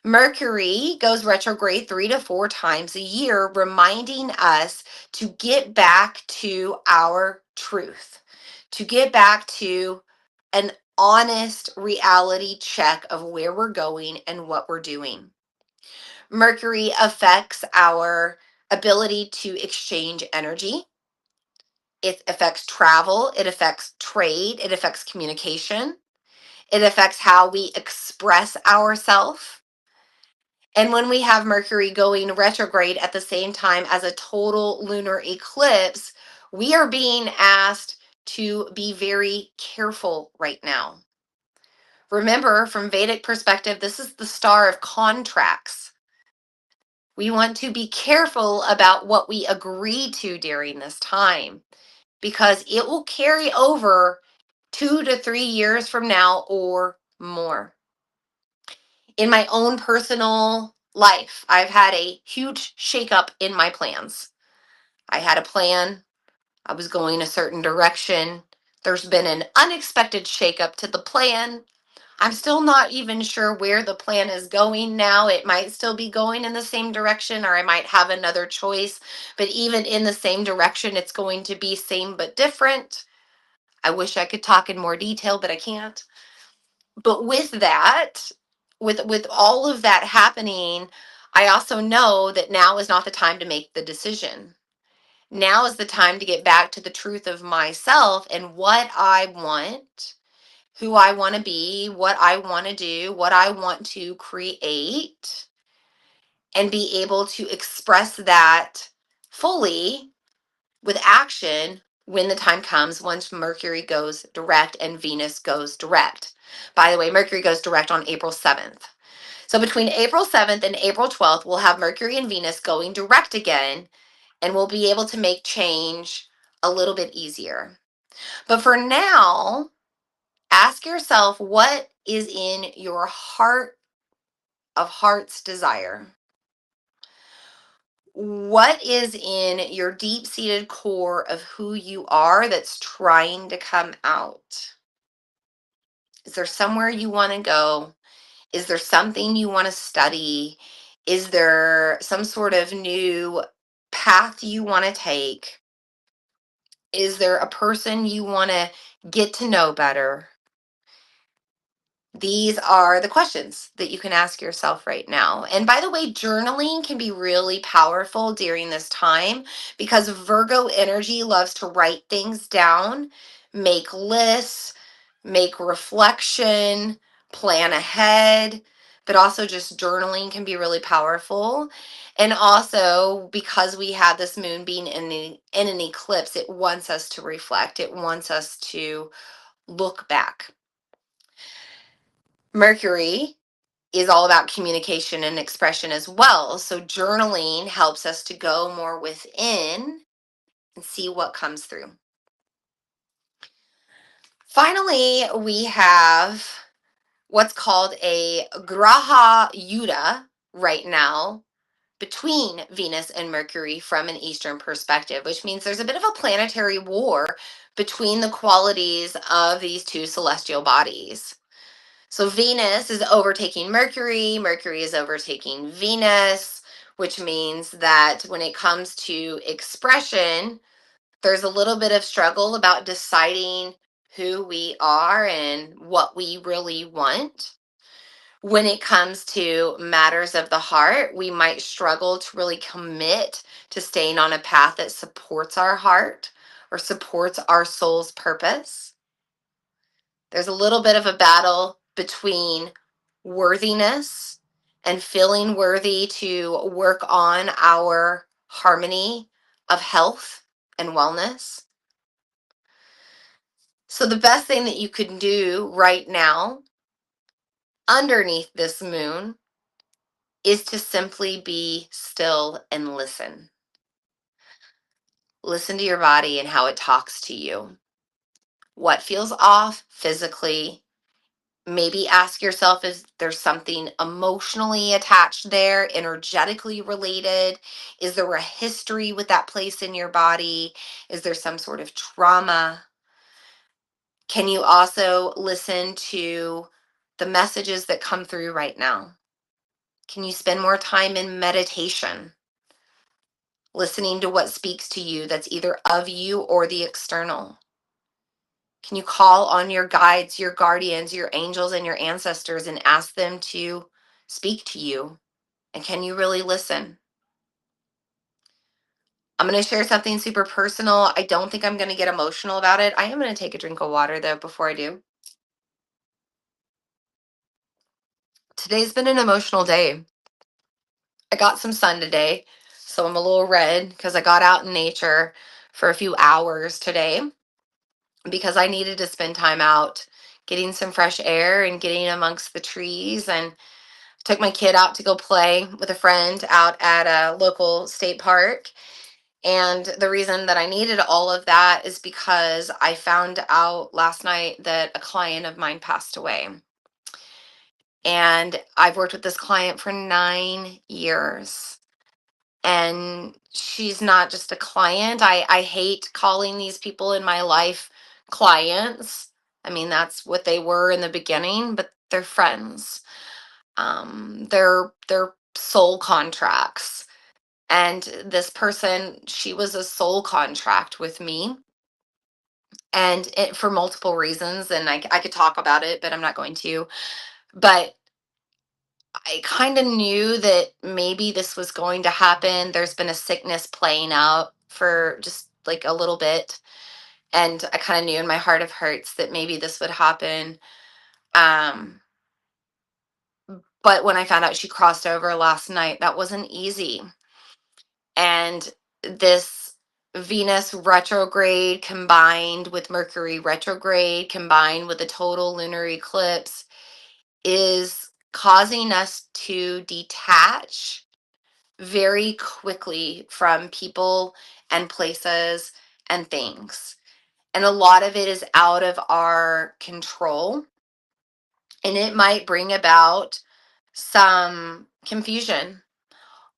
Mercury goes retrograde 3 to 4 times a year, reminding us to get back to our truth, to get back to an honest reality check of where we're going and what we're doing. Mercury affects our ability to exchange energy. It affects travel, it affects trade, it affects communication, it affects how we express ourselves. And when we have Mercury going retrograde at the same time as a total lunar eclipse, we are being asked to be very careful right now. Remember, from Vedic perspective, this is the star of contracts. We want to be careful about what we agree to during this time because it will carry over 2 to 3 years from now or more. In my own personal life, I've had a huge shakeup in my plans. I had a plan, I was going a certain direction. There's been an unexpected shakeup to the plan. I'm still not even sure where the plan is going now. It might still be going in the same direction, or I might have another choice. But even in the same direction, it's going to be same but different. I wish I could talk in more detail, but I can't. But with that, with all of that happening, I also know that now is not the time to make the decision. Now is the time to get back to the truth of myself and what I want, who I want to be, what I want to do, what I want to create, and be able to express that fully with action when the time comes once Mercury goes direct and Venus goes direct. By the way, Mercury goes direct on April 7th. So between April 7th and April 12th, we'll have Mercury and Venus going direct again, and we'll be able to make change a little bit easier. But for now, ask yourself what is in your heart of heart's desire. What is in your deep-seated core of who you are that's trying to come out? Is there somewhere you want to go? Is there something you want to study? Is there some sort of new path you want to take? Is there a person you want to get to know better? These are the questions that you can ask yourself right now. And by the way, journaling can be really powerful during this time because Virgo energy loves to write things down, make lists, make reflection, plan ahead, but also just journaling can be really powerful. And also, because we have this moon being in an eclipse, it wants us to reflect, it wants us to look back. Mercury is all about communication and expression as well. So journaling helps us to go more within and see what comes through. Finally, we have what's called a Graha Yuddha right now between Venus and Mercury from an Eastern perspective, which means there's a bit of a planetary war between the qualities of these two celestial bodies. So Venus is overtaking Mercury, Mercury is overtaking Venus, which means that when it comes to expression, there's a little bit of struggle about deciding who we are and what we really want. When it comes to matters of the heart, we might struggle to really commit to staying on a path that supports our heart or supports our soul's purpose. There's a little bit of a battle between worthiness and feeling worthy to work on our harmony of health and wellness. So, the best thing that you can do right now underneath this moon is to simply be still and listen. Listen to your body and how it talks to you. What feels off physically? Maybe ask yourself, is there something emotionally attached there, energetically related? Is there a history with that place in your body? Is there some sort of trauma? Can you also listen to the messages that come through right now? Can you spend more time in meditation, listening to what speaks to you that's either of you or the external? Can you call on your guides, your guardians, your angels, and your ancestors and ask them to speak to you? And can you really listen? I'm going to share something super personal. I don't think I'm going to get emotional about it. I am going to take a drink of water though before I do. Today's been an emotional day. I got some sun today, so I'm a little red because I got out in nature for a few hours today because I needed to spend time out getting some fresh air and getting amongst the trees, and took my kid out to go play with a friend out at a local state park. And the reason that I needed all of that is because I found out last night that a client of mine passed away. And I've worked with this client for 9 years. And she's not just a client. I hate calling these people in my life clients. I mean, that's what they were in the beginning, but they're friends. They're soul contracts. And this person, she was a soul contract with me, and for multiple reasons. And I could talk about it, but I'm not going to. But I kind of knew that maybe this was going to happen. There's been a sickness playing out for just like a little bit. And I kind of knew in my heart of hearts that maybe this would happen. Um, but when I found out she crossed over last night, that wasn't easy. And this Venus retrograde combined with Mercury retrograde combined with a total lunar eclipse is causing us to detach very quickly from people and places and things. And a lot of it is out of our control. And it might bring about some confusion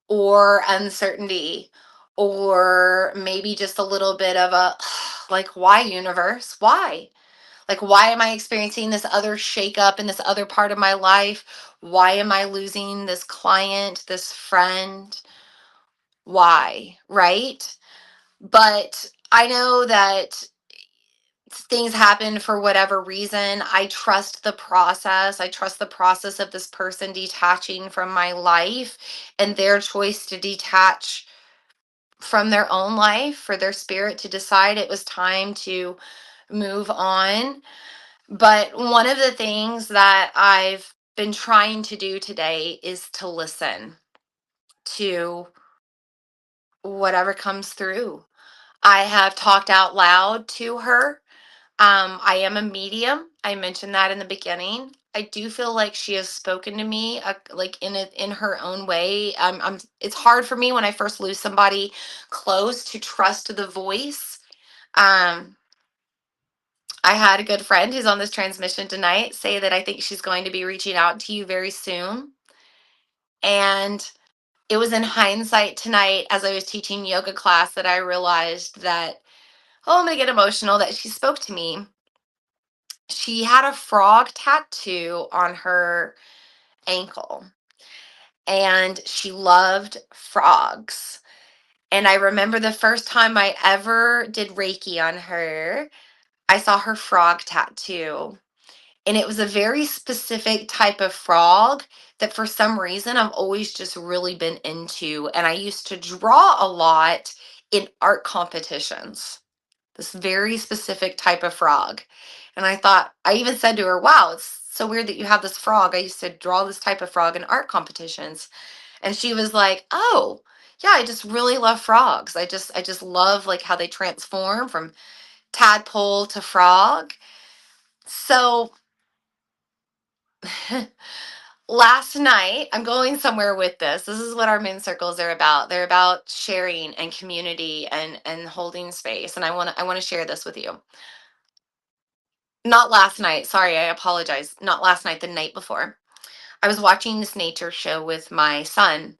or uncertainty, or maybe just a little bit of a like, why, universe? Why? Like, why am I experiencing this other shakeup in this other part of my life? Why am I losing this client, this friend? Why? Right? But I know that things happen for whatever reason. I trust the process. I trust the process of this person detaching from my life and their choice to detach from their own life, for their spirit to decide it was time to move on. But one of the things that I've been trying to do today is to listen to whatever comes through. I have talked out loud to her. I am a medium. I mentioned that in the beginning. I do feel like she has spoken to me, like in her own way. It's hard for me when I first lose somebody close to trust the voice. Um, I had a good friend who's on this transmission tonight say that I think she's going to be reaching out to you very soon. And it was in hindsight tonight as I was teaching yoga class that I realized that, oh, I'm going to get emotional, that she spoke to me. She had a frog tattoo on her ankle, and she loved frogs. And I remember the first time I ever did Reiki on her, I saw her frog tattoo. And it was a very specific type of frog that for some reason I've always just really been into. And I used to draw a lot in art competitions, this very specific type of frog. And I thought, I even said to her, wow, it's so weird that you have this frog. I used to draw this type of frog in art competitions. And she was like, oh, yeah, I just really love frogs. I just love like how they transform from tadpole to frog. So last night, I'm going somewhere with this. This is what our moon circles are about. They're about sharing and community and holding space. And I want to share this with you. Not last night. Sorry, I apologize. Not last night, the night before. I was watching this nature show with my son,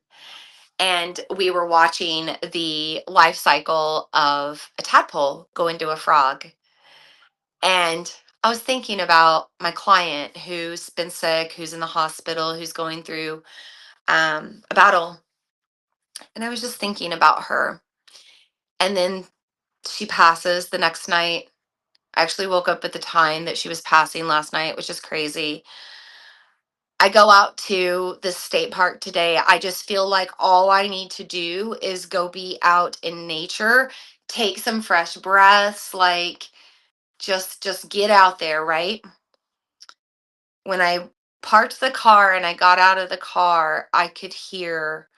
and we were watching the life cycle of a tadpole go into a frog. And I was thinking about my client who's been sick, who's in the hospital, who's going through a battle. And I was just thinking about her. And then she passes the next night. I actually woke up at the time that she was passing last night, which is crazy. I go out to the state park today. I just feel like all I need to do is go be out in nature, take some fresh breaths, like just get out there, right? When I parked the car and I got out of the car, I could hear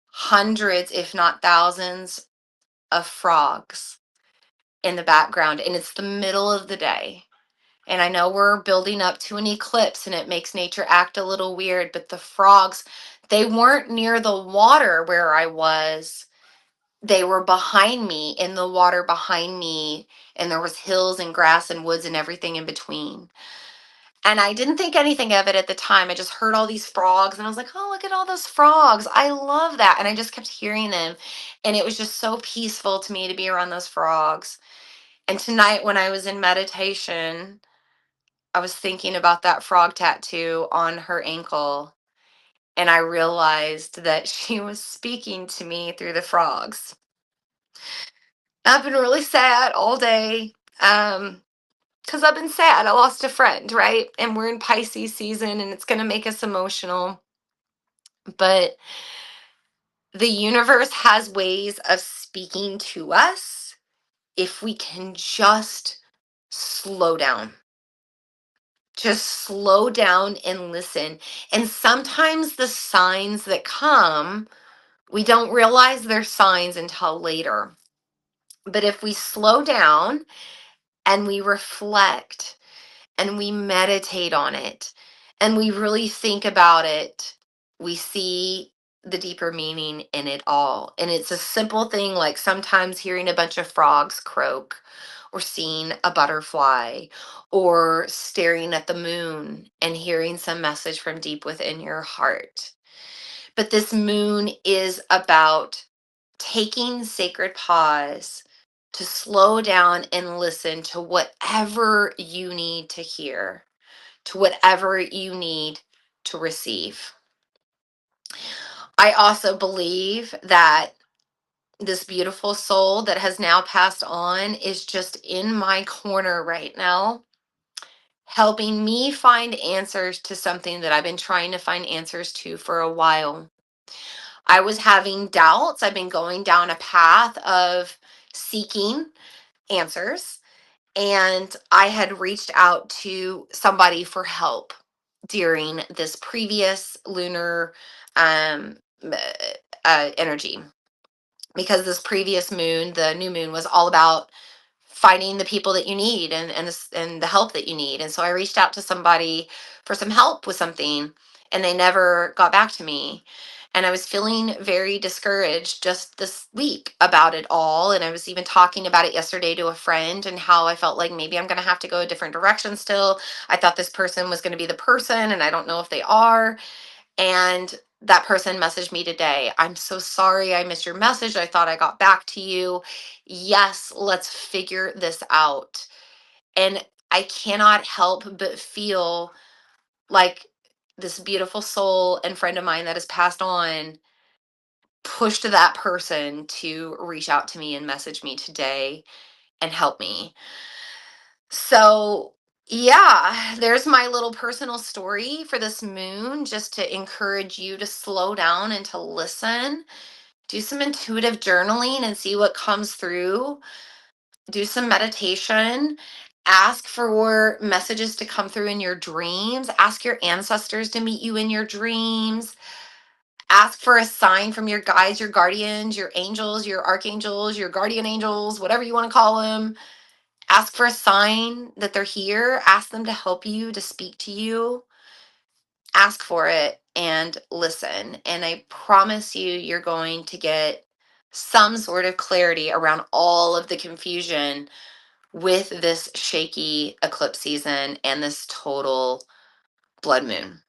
hundreds, if not thousands, of frogs in the background. And it's the middle of the day. And I know we're building up to an eclipse and it makes nature act a little weird, but the frogs, they weren't near the water where I was. They were behind me, in the water behind me, and there was hills and grass and woods and everything in between. And I didn't think anything of it at the time. I just heard all these frogs and I was like, oh, look at all those frogs. I love that. And I just kept hearing them. And it was just so peaceful to me to be around those frogs. And tonight, when I was in meditation, I was thinking about that frog tattoo on her ankle. And I realized that she was speaking to me through the frogs. I've been really sad all day. Because I've been sad. I lost a friend, right? And we're in Pisces season and it's going to make us emotional. But the universe has ways of speaking to us if we can just slow down. Just slow down and listen. And sometimes the signs that come, we don't realize they're signs until later. But if we slow down and we reflect and we meditate on it and we really think about it, we see the deeper meaning in it all. And it's a simple thing like sometimes hearing a bunch of frogs croak, or seeing a butterfly, or staring at the moon and hearing some message from deep within your heart. But this moon is about taking sacred pause to slow down and listen to whatever you need to hear, to whatever you need to receive. I also believe that this beautiful soul that has now passed on is just in my corner right now, helping me find answers to something that I've been trying to find answers to for a while. I was having doubts. I've been going down a path of seeking answers, and I had reached out to somebody for help during this previous lunar um, energy, because this previous moon, the new moon, was all about finding the people that you need and the help that you need. And so I reached out to somebody for some help with something, and they never got back to me. And I was feeling very discouraged just this week about it all. And I was even talking about it yesterday to a friend, and how I felt like maybe I'm going to have to go a different direction still. I thought this person was going to be the person, and I don't know if they are. And that person messaged me today. I'm so sorry I missed your message. I thought I got back to you. Yes, let's figure this out. And I cannot help but feel like this beautiful soul and friend of mine that has passed on pushed that person to reach out to me and message me today and help me. So, yeah, there's my little personal story for this moon, just to encourage you to slow down and to listen. Do some intuitive journaling and see what comes through. Do some meditation. Ask for messages to come through in your dreams. Ask your ancestors to meet you in your dreams. Ask for a sign from your guides, your guardians, your angels, your archangels, your guardian angels, whatever you want to call them. Ask for a sign that they're here. Ask them to help you, to speak to you. Ask for it and listen. And I promise you, you're going to get some sort of clarity around all of the confusion with this shaky eclipse season and this total blood moon.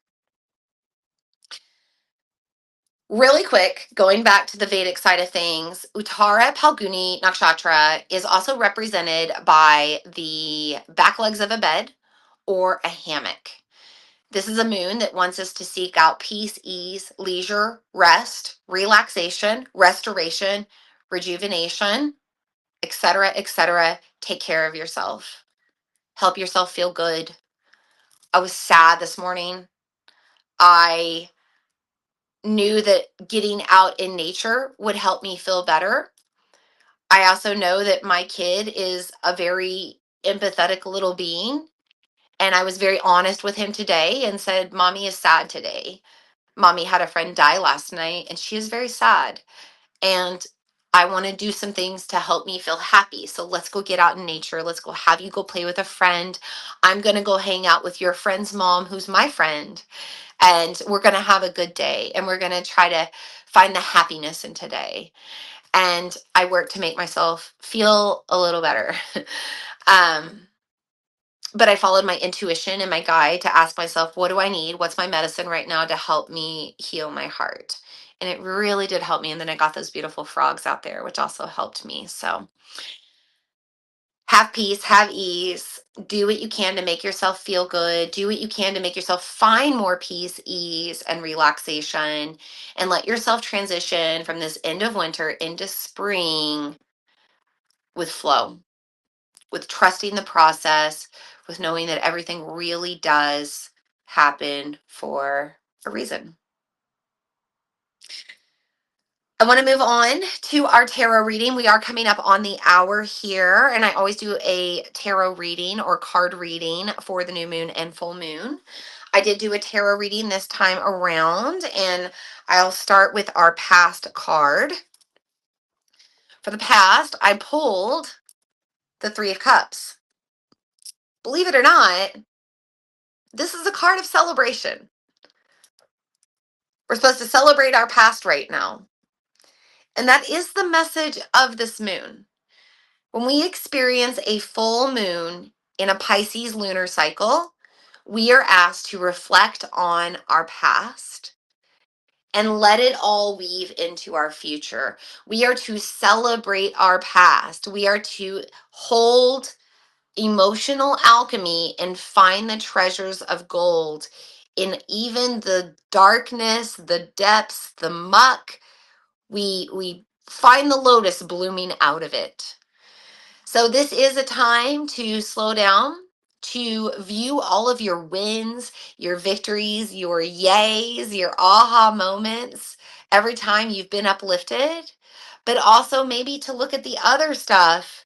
Really quick, going back to the Vedic side of things, Uttara Phalguni Nakshatra is also represented by the back legs of a bed or a hammock. This is a moon that wants us to seek out peace, ease, leisure, rest, relaxation, restoration, rejuvenation, etc., etc. Take care of yourself. Help yourself feel good. I was sad this morning. I knew that getting out in nature would help me feel better. I also know that my kid is a very empathetic little being. And I was very honest with him today and said, Mommy is sad today. Mommy had a friend die last night and she is very sad. And I want to do some things to help me feel happy. So let's go get out in nature. Let's go have you go play with a friend. I'm going to go hang out with your friend's mom, who's my friend. And we're going to have a good day. And we're going to try to find the happiness in today. And I work to make myself feel a little better. But I followed my intuition and my guide to ask myself, what do I need? What's my medicine right now to help me heal my heart? And it really did help me. And then I got those beautiful frogs out there, which also helped me. So have peace, have ease, do what you can to make yourself feel good, do what you can to make yourself find more peace, ease, and relaxation, and let yourself transition from this end of winter into spring with flow, with trusting the process, with knowing that everything really does happen for a reason. I want to move on to our tarot reading. We are coming up on the hour here, and I always do a tarot reading or card reading for the new moon and full moon. I did do a tarot reading this time around, and I'll start with our past card. For the past, I pulled the Three of Cups. Believe it or not, this is a card of celebration. We're supposed to celebrate our past right now. And that is the message of this moon. When we experience a full moon in a Pisces lunar cycle, we are asked to reflect on our past and let it all weave into our future. We are to celebrate our past. We are to hold emotional alchemy and find the treasures of gold in even the darkness, the depths, the muck. We find the lotus blooming out of it. So this is a time to slow down, to view all of your wins, your victories, your yays, your aha moments every time you've been uplifted, but also maybe to look at the other stuff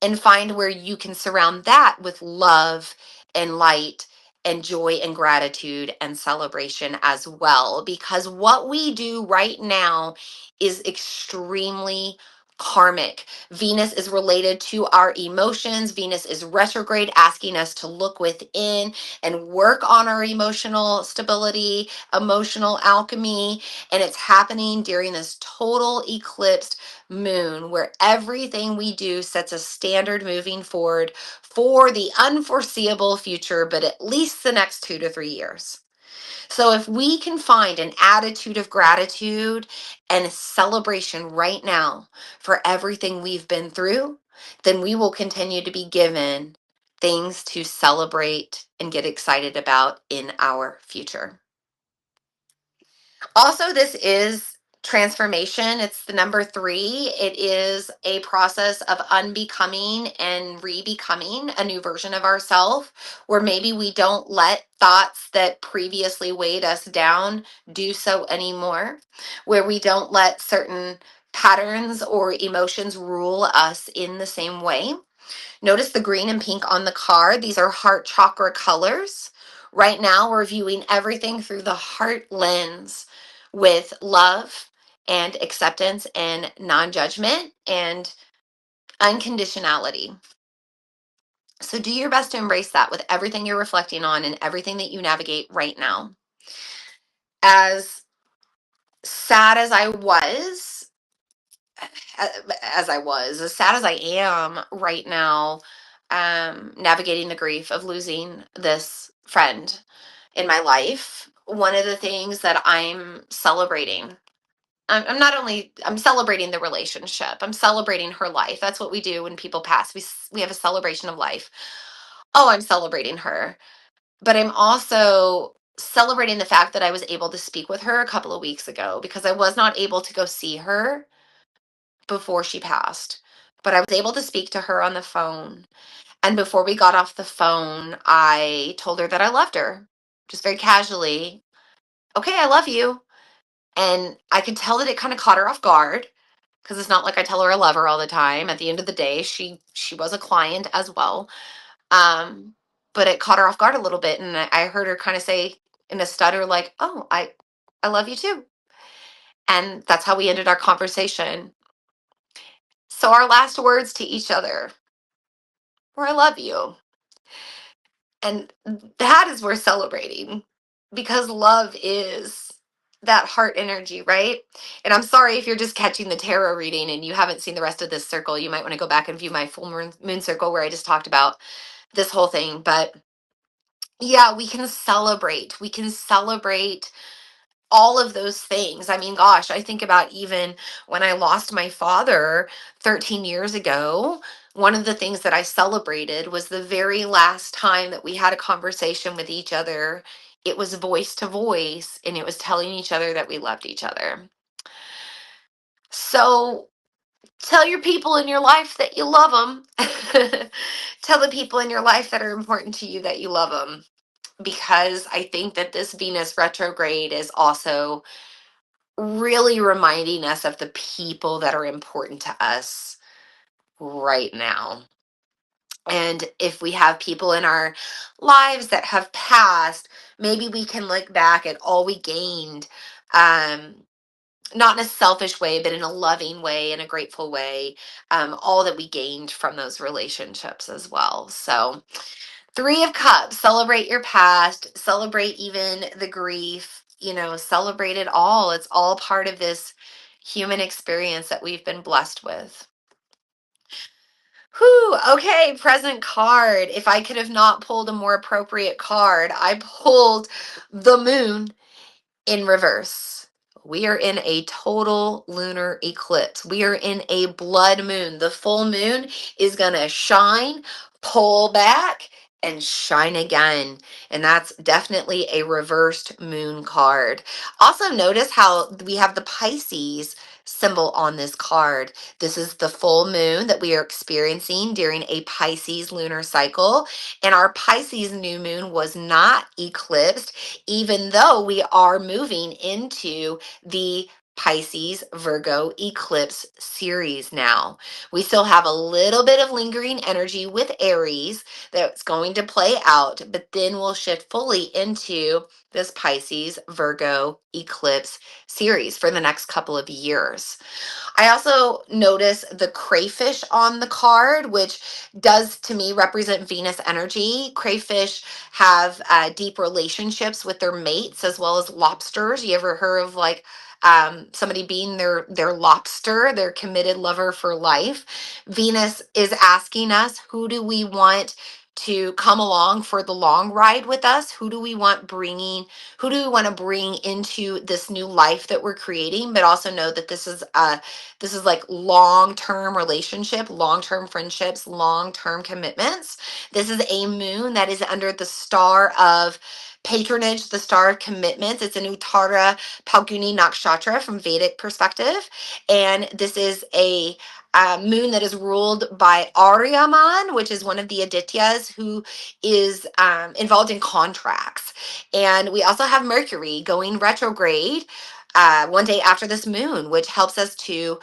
and find where you can surround that with love and light and joy and gratitude and celebration as well. Because what we do right now is extremely karmic. Venus is related to our emotions. Venus is retrograde, asking us to look within and work on our emotional stability, emotional alchemy. And it's happening during this total eclipse moon, where everything we do sets a standard moving forward for the unforeseeable future, but at least the next 2 to 3 years. So if we can find an attitude of gratitude and a celebration right now for everything we've been through, then we will continue to be given things to celebrate and get excited about in our future. Also, this is transformation. It's the number 3. It is a process of unbecoming and rebecoming a new version of ourselves, where maybe we don't let thoughts that previously weighed us down do so anymore, where we don't let certain patterns or emotions rule us in the same way. Notice the green and pink on the card. These are heart chakra colors. Right now, we're viewing everything through the heart lens with love and acceptance and non-judgment and unconditionality. So do your best to embrace that with everything you're reflecting on and everything that you navigate right now. As sad as I was as I was, as sad as I am right now, navigating the grief of losing this friend in my life. One of the things that I'm celebrating, I'm not only, I'm celebrating the relationship, I'm celebrating her life. That's what we do when people pass. We have a celebration of life. Oh, I'm celebrating her. But I'm also celebrating the fact that I was able to speak with her a couple of weeks ago, because I was not able to go see her before she passed. But I was able to speak to her on the phone. And before we got off the phone, I told her that I loved her, just very casually. Okay, I love you. And I could tell that it kind of caught her off guard, because it's not like I tell her I love her all the time. At the end of the day, she was a client as well. Um, but it caught her off guard a little bit, and I heard her kind of say in a stutter, like, "Oh, I love you too." And that's how we ended our conversation. So our last words to each other were, "I love you." And that is worth celebrating, because love is that heart energy, right? And I'm sorry if you're just catching the tarot reading and you haven't seen the rest of this circle. You might want to go back and view my full moon circle where I just talked about this whole thing. But yeah, we can celebrate. We can celebrate all of those things. I mean, gosh, I think about even when I lost my father 13 years ago, one of the things that I celebrated was the very last time that we had a conversation with each other. It was voice to voice, and it was telling each other that we loved each other. So tell your people in your life that you love them. Tell the people in your life that are important to you that you love them, because I think that this Venus retrograde is also really reminding us of the people that are important to us right now. And if we have people in our lives that have passed, maybe we can look back at all we gained, um, not in a selfish way, but in a loving way, in a grateful way, all that we gained from those relationships as well. So, Three of Cups, celebrate your past, celebrate even the grief, celebrate it all. It's all part of this human experience that we've been blessed with. Whew, okay, present card. If I could have not pulled a more appropriate card, I pulled the moon in reverse. We are in a total lunar eclipse. We are in a blood moon. The full moon is going to shine, pull back, and shine again. And that's definitely a reversed moon card. Also, notice how we have the Pisces symbol on this card. This is the full moon that we are experiencing during a Pisces lunar cycle. And our Pisces new moon was not eclipsed, even though we are moving into the Pisces Virgo eclipse series now. We still have a little bit of lingering energy with Aries that's going to play out, but then we'll shift fully into this Pisces Virgo eclipse series for the next couple of years. I also notice the crayfish on the card, which does to me represent Venus energy. Crayfish have deep relationships with their mates as well as lobsters. You ever heard of like somebody being their lobster, their committed lover for life? Venus is asking us, who do we want to come along for the long ride with us? Who do we want bringing? Who do we want to bring into this new life that we're creating? But also know that this is like long-term relationship, long-term friendships, long-term commitments. This is a moon that is under the star of patronage, the star of commitments. It's an Uttara Phalguni Nakshatra from Vedic perspective. And this is a moon that is ruled by Aryaman, which is one of the Adityas who is involved in contracts. And we also have Mercury going retrograde one day after this moon, which helps us to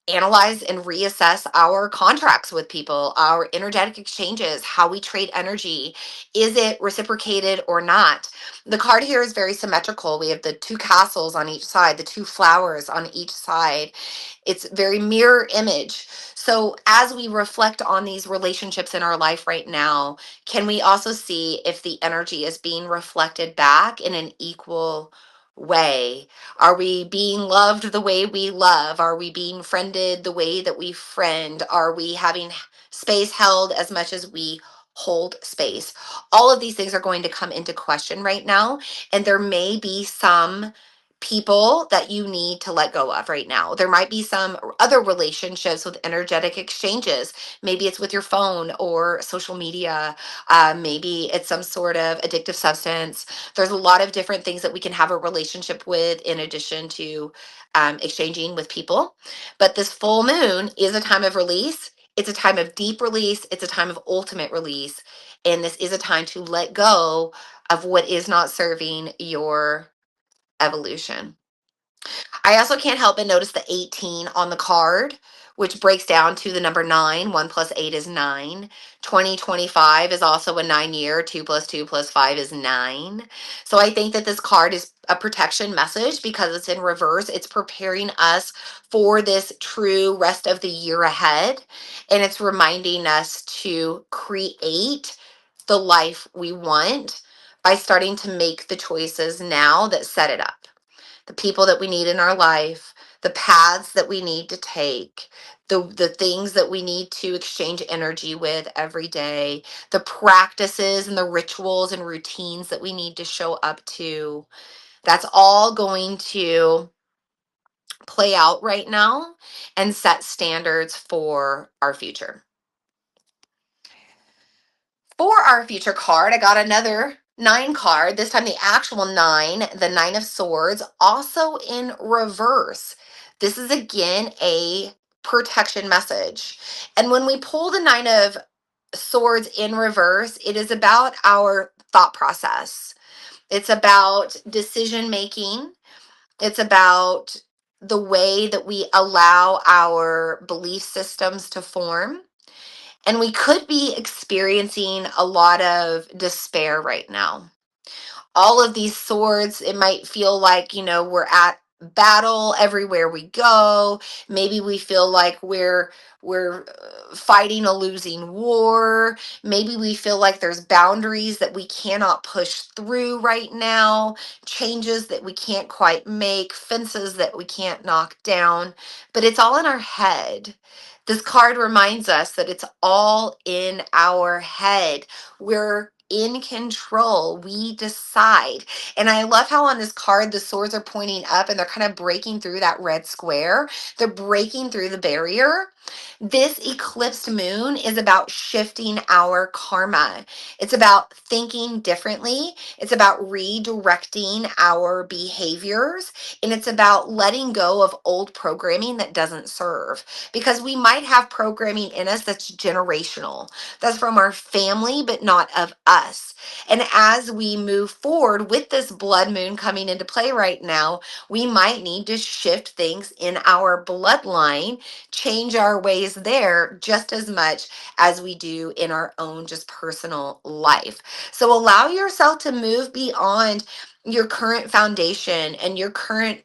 analyze and reassess our contracts with people, our energetic exchanges, how we trade energy. Is it reciprocated or not? The card here is very symmetrical. We have the two castles on each side, the two flowers on each side. It's very mirror image. So as we reflect on these relationships in our life right now, can we also see if the energy is being reflected back in an equal way? Are we being loved the way we love? Are we being friended the way that we friend? Are we having space held as much as we hold space? All of these things are going to come into question right now. And there may be some people that you need to let go of right now. There might be some other relationships with energetic exchanges. Maybe it's with your phone or social media. Maybe it's some sort of addictive substance. There's a lot of different things that we can have a relationship with in addition to exchanging with people. But this full moon is a time of release. It's a time of deep release. It's a time of ultimate release. And this is a time to let go of what is not serving your evolution. I also can't help but notice the 18 on the card, which breaks down to the number 9. 1 plus 8 is 9. 2025 is also a 9 year. 2 plus 2 plus 5 is 9. So I think that this card is a protection message because it's in reverse. It's preparing us for this true rest of the year ahead. And it's reminding us to create the life we want by starting to make the choices now that set it up, the people that we need in our life, the paths that we need to take, the things that we need to exchange energy with every day, the practices and the rituals and routines that we need to show up to. That's all going to play out right now and set standards for our future. For our future card, I got another 9 card, this time the actual 9, the 9 of Swords, also in reverse. This is again a protection message. And when we pull the 9 of Swords in reverse, it is about our thought process. It's about decision making. It's about the way that we allow our belief systems to form. And we could be experiencing a lot of despair right now. All of these swords, it might feel like, we're at battle everywhere we go. Maybe we feel like we're fighting a losing war. Maybe we feel like there's boundaries that we cannot push through right now, changes that we can't quite make, fences that we can't knock down, but it's all in our head. This card reminds us that it's all in our head. We're in control. We decide. And I love how on this card, the swords are pointing up and they're kind of breaking through that red square. They're breaking through the barrier. This eclipsed moon is about shifting our karma. It's about thinking differently. It's about redirecting our behaviors. And it's about letting go of old programming that doesn't serve. Because we might have programming in us that's generational, that's from our family, but not of us. And as we move forward with this blood moon coming into play right now, we might need to shift things in our bloodline, change our ways there just as much as we do in our own just personal life. So allow yourself to move beyond your current foundation and your current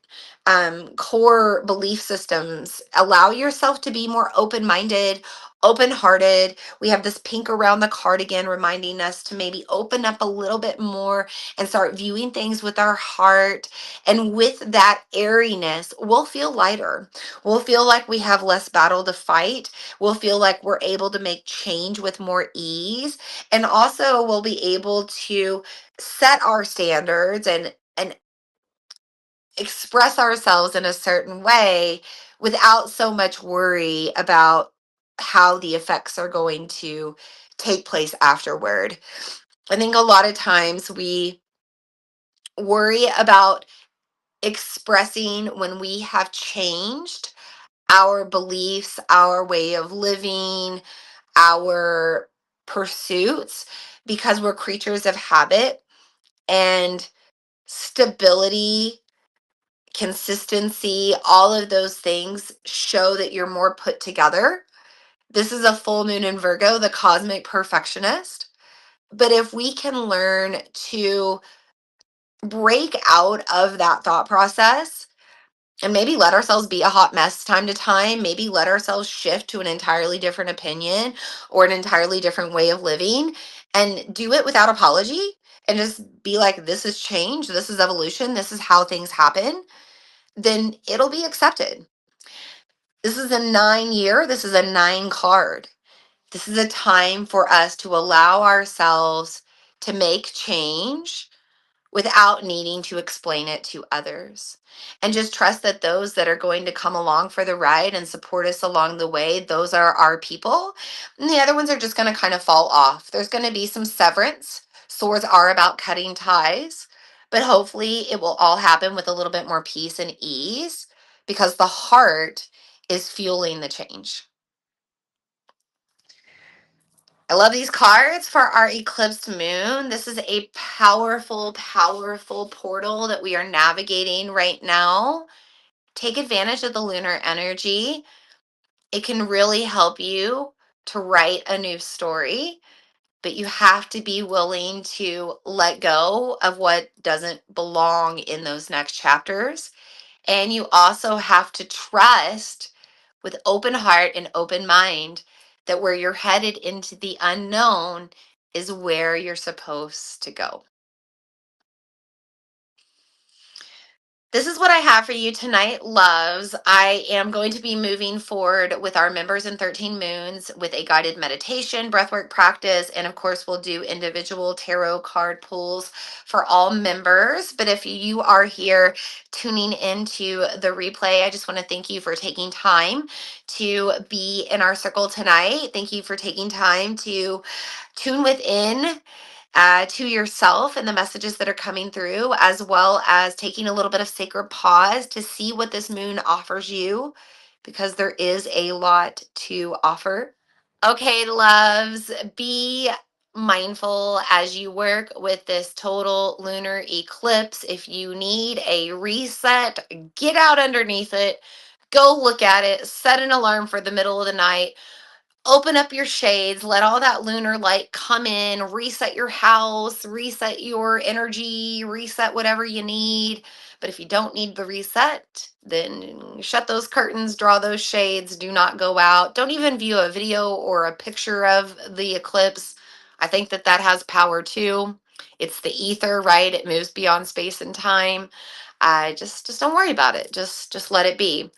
core belief systems. Allow yourself to be more open-minded, open-hearted. We have this pink around the cardigan reminding us to maybe open up a little bit more and start viewing things with our heart. And with that airiness, we'll feel lighter. We'll feel like we have less battle to fight. We'll feel like we're able to make change with more ease. And also we'll be able to set our standards and express ourselves in a certain way without so much worry about how the effects are going to take place afterward. I think a lot of times we worry about expressing when we have changed our beliefs, our way of living, our pursuits, because we're creatures of habit, and stability, consistency, all of those things show that you're more put together. This is a full moon in Virgo, the cosmic perfectionist. But if we can learn to break out of that thought process and maybe let ourselves be a hot mess time to time, maybe let ourselves shift to an entirely different opinion or an entirely different way of living, and do it without apology, and just be like, this is change, this is evolution, this is how things happen, then it'll be accepted. This is a 9 year, this is a 9 card. This is a time for us to allow ourselves to make change without needing to explain it to others. And just trust that those that are going to come along for the ride and support us along the way, those are our people. And the other ones are just going to kind of fall off. There's going to be some severance. Swords are about cutting ties, but hopefully it will all happen with a little bit more peace and ease because the heart is fueling the change. I love these cards for our eclipsed moon. This is a powerful, powerful portal that we are navigating right now. Take advantage of the lunar energy. It can really help you to write a new story, but you have to be willing to let go of what doesn't belong in those next chapters. And you also have to trust with open heart and open mind that where you're headed into the unknown is where you're supposed to go. This is what I have for you tonight, loves. I am going to be moving forward with our members in 13 moons with a guided meditation, breathwork practice, and of course, we'll do individual tarot card pulls for all members. But if you are here tuning into the replay, I just want to thank you for taking time to be in our circle tonight. Thank you for taking time to tune within to yourself and the messages that are coming through, as well as taking a little bit of sacred pause to see what this moon offers you, because there is a lot to offer. Okay, loves, be mindful as you work with this total lunar eclipse. If you need a reset, get out underneath it, go look at it, set an alarm for the middle of the night. Open up your shades, let all that lunar light come in, reset your house, reset your energy, reset whatever you need. But if you don't need the reset, then shut those curtains, draw those shades, do not go out. Don't even view a video or a picture of the eclipse. I think that that has power too. It's the ether, right? It moves beyond space and time. Just don't worry about it. Just let it be.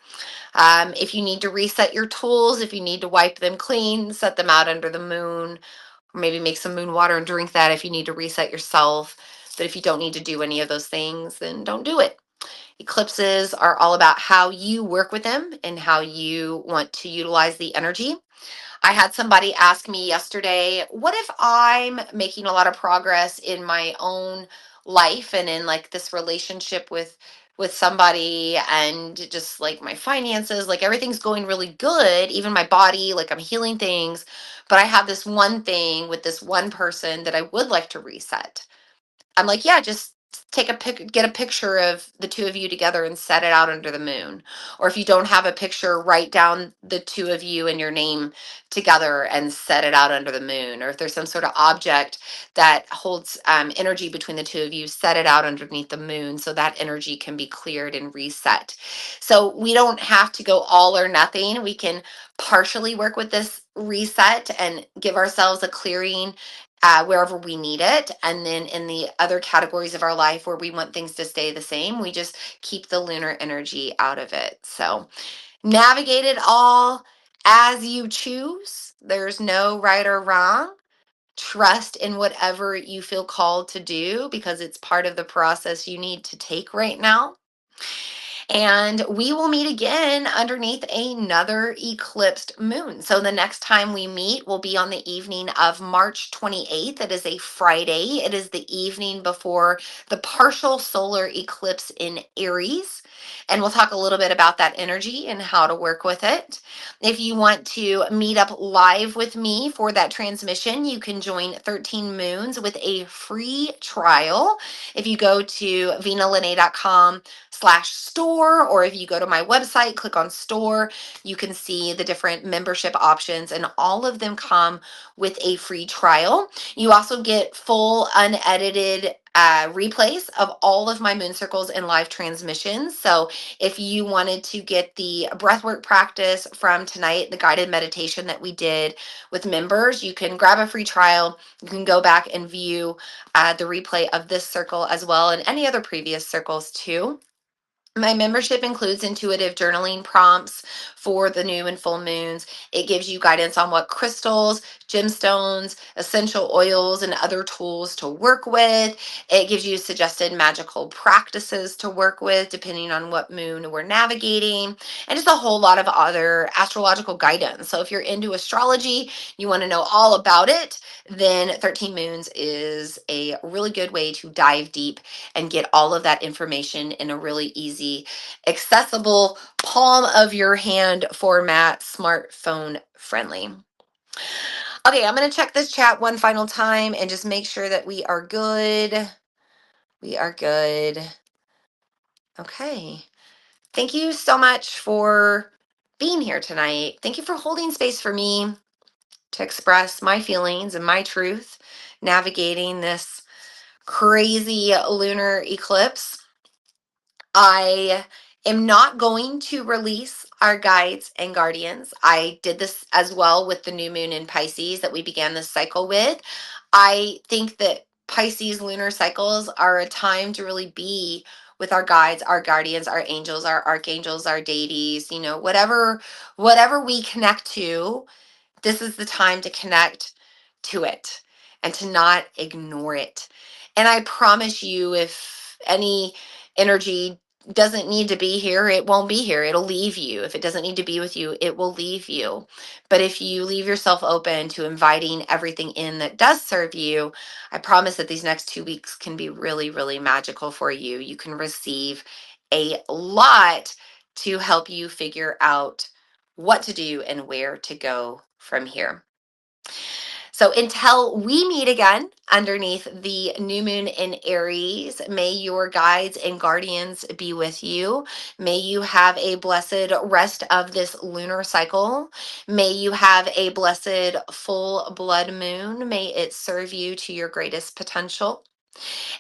If you need to reset your tools, if you need to wipe them clean, set them out under the moon, or maybe make some moon water and drink that if you need to reset yourself. But if you don't need to do any of those things, then don't do it. Eclipses are all about how you work with them and how you want to utilize the energy. I had somebody ask me yesterday, what if I'm making a lot of progress in my own life and in like this relationship with somebody, and just like my finances, like everything's going really good, even my body, like I'm healing things, but I have this one thing with this one person that I would like to reset. I'm like, yeah, just get a picture of the two of you together and set it out under the moon. Or if you don't have a picture, write down the two of you and your name together and set it out under the moon. Or if there's some sort of object that holds energy between the two of you, set it out underneath the moon so that energy can be cleared and reset. So we don't have to go all or nothing. We can partially work with this reset and give ourselves a clearing wherever we need it. And then in the other categories of our life where we want things to stay the same, we just keep the lunar energy out of it. So navigate it all as you choose. There's no right or wrong. Trust in whatever you feel called to do because it's part of the process you need to take right now. And we will meet again underneath another eclipsed moon. So the next time we meet will be on the evening of March 28th. It is a Friday. It is the evening before the partial solar eclipse in Aries. And we'll talk a little bit about that energy and how to work with it. If you want to meet up live with me for that transmission, you can join 13 Moons with a free trial. If you go to vinalene.com/store, or if you go to my website, click on store, you can see the different membership options, and all of them come with a free trial. You also get full unedited replays of all of my moon circles and live transmissions. So if you wanted to get the breathwork practice from tonight, the guided meditation that we did with members, you can grab a free trial. You can go back and view the replay of this circle as well, and any other previous circles too. My membership includes intuitive journaling prompts for the new and full moons. It gives you guidance on what crystals, gemstones, essential oils, and other tools to work with. It gives you suggested magical practices to work with depending on what moon we're navigating, and just a whole lot of other astrological guidance. So if you're into astrology, you want to know all about it, then 13 Moons is a really good way to dive deep and get all of that information in a really easy, accessible, palm of your hand format, smartphone friendly. Okay, I'm going to check this chat one final time and just make sure that we are good. We are good. Okay. Thank you so much for being here tonight. Thank you for holding space for me to express my feelings and my truth, navigating this crazy lunar eclipse. I am not going to release our guides and guardians. I did this as well with the new moon in Pisces that we began this cycle with. I think that Pisces lunar cycles are a time to really be with our guides, our guardians, our angels, our archangels, our deities, whatever we connect to. This is the time to connect to it and to not ignore it. And I promise you, if any energy doesn't need to be here, it won't be here. It'll leave you. If it doesn't need to be with you, it will leave you. But if you leave yourself open to inviting everything in that does serve you, I promise that these next 2 weeks can be really, really magical for you. You can receive a lot to help you figure out what to do and where to go from here. So until we meet again underneath the new moon in Aries, may your guides and guardians be with you. May you have a blessed rest of this lunar cycle. May you have a blessed full blood moon. May it serve you to your greatest potential.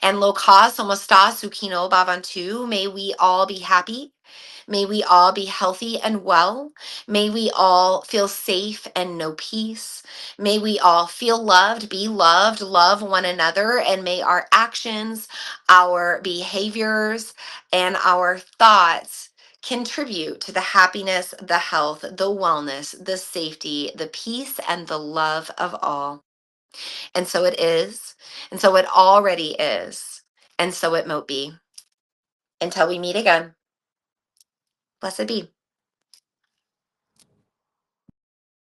And Loka Somasta Sukino Bhavantu. May we all be happy. May we all be healthy and well. May we all feel safe and know peace. May we all feel loved, be loved, love one another, and may our actions, our behaviors, and our thoughts contribute to the happiness, the health, the wellness, the safety, the peace, and the love of all. And so it is, and so it already is, and so it mote be. Until we meet again, blessed be.